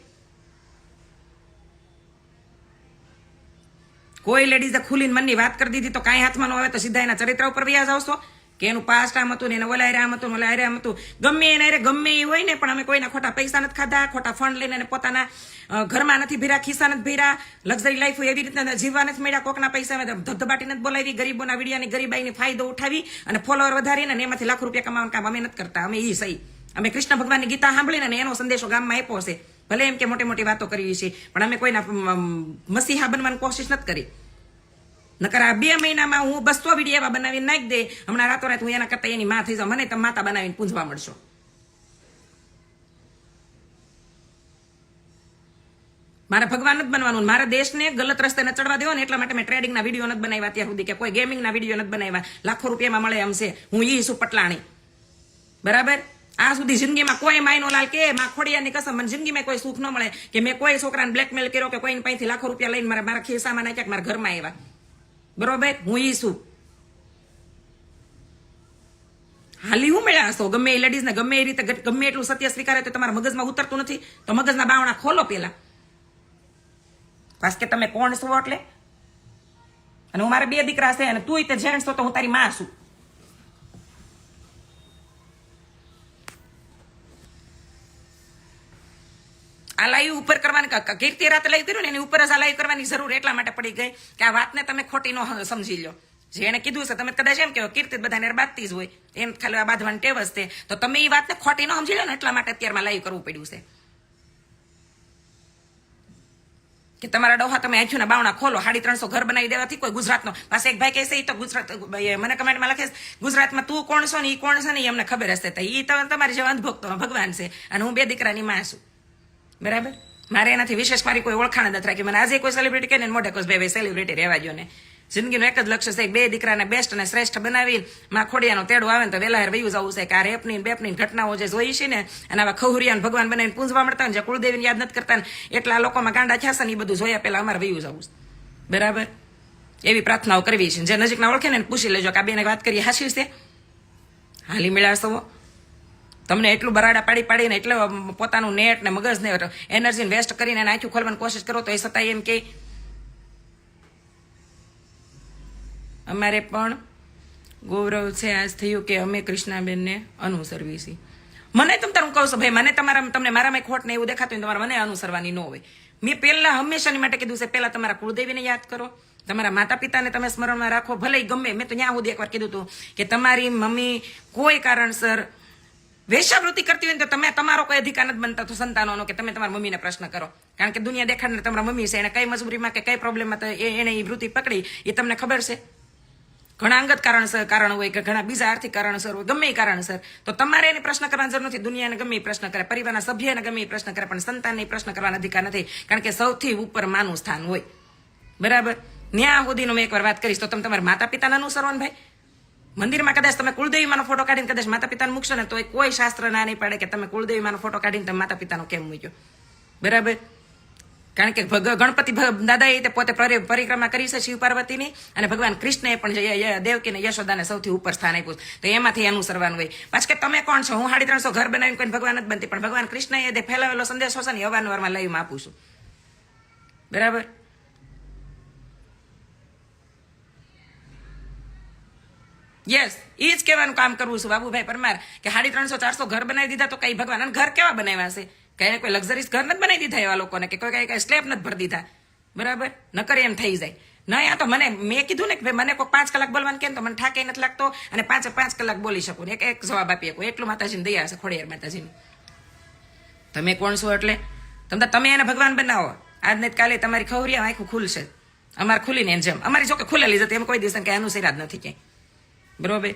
કોઈ લેડીઝે ખુલીને મનની વાત કરી દીધી તો કાંઈ હાથમાં ન આવે તો સીધા એના ચરિત્ર ઉપર વ્યાજ આવશો કે એનું પાસ્ટ આમ હતું ને એને ઓલા આમ હતું, ઓલા આમ હતું. ગમે એના ગમે એ હોય ને, પણ અમે કોઈના ખોટા પૈસા નથી ખાધા, ખોટા ફંડ લઈને પોતાના ઘરમાં નથી ભર્યા, ખિસ્સા નથી ભર્યા, લક્ઝરી લાઈફ એવી રીતના જીવવા નથી મળ્યા. કોકના પૈસા ધબધબાટી નથી બોલાવી, ગરીબોના વિડીયાની ગરીબાઈની ફાયદો ઉઠાવી અને ફોલોવર વધારીને એમાંથી લાખો રૂપિયા કમાવાનું કામ અમે નથી કરતા. અમે ઈ સહી. અમે કૃષ્ણ ભગવાનની ગીતા સાંભળીને એનો સંદેશો ગામમાં આપ્યો છે. ભલે એમ કે મોટી મોટી વાતો કરવી છે, પણ અમે કોઈના મસીહા બનવાની કોશિશ નથી કરી. નકર આ 2 મહિનામાં હું 200 વિડીયો એવા બનાવીને નાખી દે, હમણાં રાતોરાત હું એના કરતા એની માં થઈ જાઉં. મને તમે માતા બનાવીને પૂંજવા મળશો. મારે ભગવાન નથી બનવાનું, મારા દેશને ગલત રસ્તે ન ચડવા દેવો ને એટલા માટે મેં ટ્રેડિંગના વિડીયો નથી બનાવ્યા અત્યાર સુધી, કે કોઈ ગેમિંગના વિડીયો નથી બનાવ્યા. લાખો રૂપિયામાં મળે એમ છે. હું ઈ છું પટલાણી. બરાબર, આ સુધી જિંદગીમાં કોઈ માયનો લાલ કે માં ખોડિયાની કસમ મને જિંદગીમાં કોઈ સુખ ન મળે કે મેં કોઈ છોકરાને બ્લેકમેલ કર્યો કે કોઈની પાસેથી લાખો રૂપિયા લઈને મારા ખિસ્સામાં નાખ્યા, મારા ઘરમાં આવ્યા. બરોબર, હું ઈ છું. હાલી હું મળ્યા હશો ગમે એ લેડીઝને ગમે એ રીતે ગમે એટલું સત્ય સ્વીકારે તો તમારા મગજમાં ઉતરતું નથી તો મગજના બાવણા ખોલો પેલા. પાસ કે તમે કોણ છો એટલે? અને હું મારા 2 દીકરા છે અને તું તે જેન્ટ્સ છો તો હું તારી માં છું. આ લાઈવ ઉપર કરવાની કીર્તિ રાતે લાઈવ કર્યું ને એની ઉપર જ આ લાઈવ કરવાની જરૂર એટલા માટે પડી ગઈ કે આ વાતને તમે ખોટી ન સમજી લો. જેને કીધું છે તમે કદાચ એમ કહો કીર્તિ બધાને બાંધતી જ હોય, એમ ખાલી આ બાંધવાની ટેવ જ છે, તો તમે એ વાતને ખોટી ન સમજી લો ને એટલા માટે અત્યારમાં લાઈવ કરવું પડ્યું છે. કે તમારા ડોહા તમે આંખ્યુંના બાવણા ખોલો 350 ઘર બનાવી દેવાથી કોઈ ગુજરાતનો પાસે એક ભાઈ કહેશે એ તો ગુજરાત મને કમેન્ટમાં લખે ગુજરાતમાં તું કોણ છો ને એ કોણ છે ને એ અમને ખબર હશે તો એ તમારી જેવા અંધભક્તો ભગવાન છે અને હું 2 દીકરાની માં છું બરાબર મારે એનાથી વિશેષ મારી કોઈ ઓળખાણ નથી રાખી મને આજે કોઈ સેલિબ્રિટી કહે ને મોઢે કોઈ ભાઈ સેલિબ્રિટી રહેવા ગયો ને જિંદગીનું એક જ લક્ષ્ય છે 2 દીકરાને બેસ્ટ અને શ્રેષ્ઠ બનાવી માં ખોડિયાનો તેડો આવે ને તો વેલા વયું જવું છે કે આ રેપની બેપની ઘટનાઓ જે જોઈ છે ને અને આવા ખહુરિયાને ભગવાન બનાવીને પૂંજવા મળતા ને જે કુળદેવીને યાદ નથી કરતા ને એટલા લોકોમાં ગાંડા થયા છે ને એ બધું જોયા પહેલા અમારે વયું જવું છે બરાબર એવી પ્રાર્થનાઓ કરવી છે જે નજીકના ઓળખે ને પૂછી લેજો કે આ બેને વાત કરી હાસી છે હાલી મેળાશો તમને એટલું બરાડા પાડી પાડીને એટલે પોતાનું નેટ ને મગજ ને એનર્જીને વેસ્ટ કરીને એને આંખું ખોલવાની કોશિશ કરો તો એ છતાંય એમ કે અમારે પણ ગૌરવ છે આજ થયું કે અમે કૃષ્ણાબેનને અનુસરવી છીએ મને તમ તારું કહું છું ભાઈ મને તમને મારામાં ખોટ ને એવું દેખાતું હોય તમારે મને અનુસરવાની ન હોય મેં પહેલા હંમેશાની માટે કીધું છે પહેલા તમારા કુળદેવીને યાદ કરો તમારા માતા પિતાને તમે સ્મરણમાં રાખો ભલે ગમે મેં તો ત્યાં સુધી એકવાર કીધું હતું કે તમારી મમ્મી કોઈ કારણસર વેશ્યાવૃત્તિ કરતી હોય ને તો તમે તમારો કોઈ અધિકાર નથી બનતા તો સંતાનોનો કે તમે તમારા મમ્મીને પ્રશ્ન કરો કારણ કે દુનિયા દેખાડને તમારા મમ્મી છે એને કઈ મજબૂરીમાં કે કઈ પ્રોબ્લેમમાં એને એ વૃત્તિ પકડી એ તમને ખબર છે ઘણા અંગત કારણ હોય કે ઘણા બીજા આર્થિક કારણસર હોય ગમે એ કારણસર તો તમારે એને પ્રશ્ન કરવાની જરૂર નથી દુનિયાને ગમે એ પ્રશ્ન કરે પરિવારના સભ્યને ગમે એ પ્રશ્ન કરે પણ સંતાનને પ્રશ્ન કરવાનો અધિકાર નથી કારણ કે સૌથી ઉપર માનું સ્થાન હોય બરાબર ન્યા સુધીનો મેં એકવાર વાત કરીશ તો તમે તમારા માતા પિતાને અનુસરવાનું ભાઈ મંદિરમાં કદાચ તમે કુળદેવીમાંનો ફોટો કાઢીને કદાચ માતા પિતાને મૂકશો ને તો કોઈ શાસ્ત્ર ના નહીં પાડે કે તમે કુળદેવીમાંનો ફોટો કાઢીને તમે માતા પિતાનો કેમ મૂક્યો બરાબર કારણ કે ગણપતિ દાદાએ તે પોતે પરિક્રમા કરી છે શિવ પાર્વતીની અને ભગવાન કૃષ્ણએ પણ દેવકીને યશોદાને સૌથી ઉપર સ્થાન આપ્યું તો એમાંથી અનુસરવાનું હોય પાછું કે તમે કોણ છો હું 350 ઘર બનાવીને કોઈ ભગવાન નથી બનતી પણ ભગવાન કૃષ્ણએ જે ફેલાવેલો સંદેશો છે ને અવારનવારમાં લાઈવમાં આપું છું બરાબર યસ એ જ કહેવાનું કામ કરવું છું બાબુભાઈ પરમાર કે 350-400 ઘર બનાવી દીધા તો કઈ ભગવાન અને ઘર કેવા બનાવ્યા છે કઈ કોઈ લક્ઝરીસ ઘર નથી બનાવી દીધા એવા લોકોને કે કોઈ કઈ સ્લેબ નથી ભરી દીધા બરાબર નકર એમ થઈ જાય નહીં આ તો મને મેં કીધું ને કે ભાઈ મને કોઈ 5 કલાક બોલવાનું કેમ તો મને થાકે નથી લાગતો અને 5 કલાક બોલી શકું ને એક જવાબ આપી શકું એટલું માતાજીને દયા હશે ખોડિયાર માતાજીની તમે કોણ છો એટલે તમે એને ભગવાન બનાવો આજ નહીં કાલે તમારી ખવરિયા આખું ખુલશે અમારે ખુલીને એમ જેમ અમારી જોકે ખુલેલી જતી એમ કોઈ દિવસ કે એનું સિરાજ નથી ક્યાંય બરોબર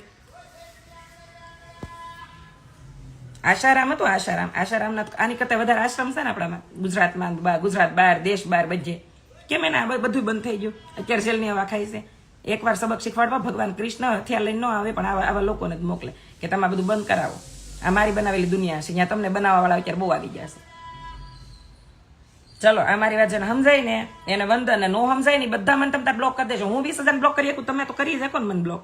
આશારામ હતું આશારામના આની કરતા વધારે આશ્રમ છે ને આપણામાં ગુજરાતમાં ગુજરાત બહાર દેશ બહાર બધે કેમ એને બધું બંધ થઈ ગયું અત્યારે જેલની હવા ખાઈ છે એકવાર સબક શીખવાડવા ભગવાન કૃષ્ણ હથિયાર લઈને ન આવે પણ આવા લોકોને જ મોકલે કે તમે બધું બંધ કરાવો આ મારી બનાવેલી દુનિયા છે ત્યાં તમને બનાવવાવાળા અત્યારે બહુ આવી ગયા છે ચલો આ મારી વાત જેને સમજાય ને એને વંદન નો સમજાય ને બધા મને તમે બ્લોક કરી દેજો હું 20,000 બ્લોક કરી શકું તમે તો કરી શકો ને મને બ્લોક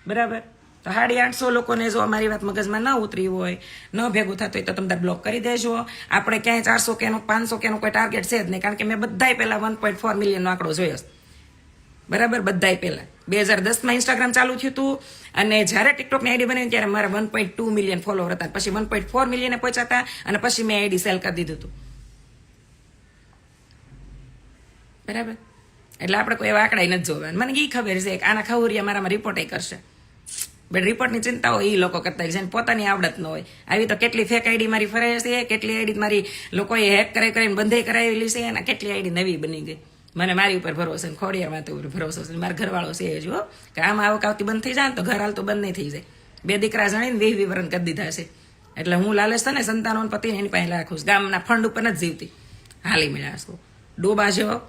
બરાબર તો 850 લોકોને જો અમારી વાત મગજમાં ન ઉતરી હોય ન ભેગું થતું હોય તો તમે બ્લોક કરી દેજો આપણે ક્યાંય 400 કે 500 કે કોઈ ટાર્ગેટ છે જ નહીં કારણ કે મેં બધાય પહેલા 1.4 મિલિયનનો આંકડો જોયો બરાબર બધાય પહેલા 2010માં ઇન્સ્ટાગ્રામ ચાલુ થયું હતું અને જ્યારે ટિકટોકની આઈડી બનાવી ત્યારે મારા 1.2 મિલિયન ફોલોવર હતા પછી 1.4 મિલિયને પહોંચ્યા હતા અને પછી મેં આઈડી સેલ કરી દીધું હતું બરાબર એટલે આપણે કોઈ એવા આંકડા નથી જોવાના મને એ ખબર છે કે આના ખવરિયા મારામાં રિપોર્ટ કરશે બટ રિપોર્ટની ચિંતા હોય એ લોકો કરતા જેને પોતાની આવડત ન હોય આવી તો કેટલી ફેક આઈડી મારી ફરે છે કેટલી આઈડી મારી લોકોએ હેક કરીને બંધ કરાવેલી છે અને કેટલી આઈડી નવી બની ગઈ મને મારી ઉપર ભરોસો ને ખોડિયારમાં તો ભરોસો છે મારા ઘરવાળો છે જો કે આમાં આવકાવતી બંધ થઈ જાય ને તો ઘર હાલ તો બંધ નહીં થઈ જાય 2 દીકરા જણીને 20 વરણ કરી દીધા છે એટલે હું લાલચ ને સંતાનો પતિને એની પાસે રાખું ગામના ફંડ ઉપર નથી જીવતી હાલી મળ્યા ડોબા જેવો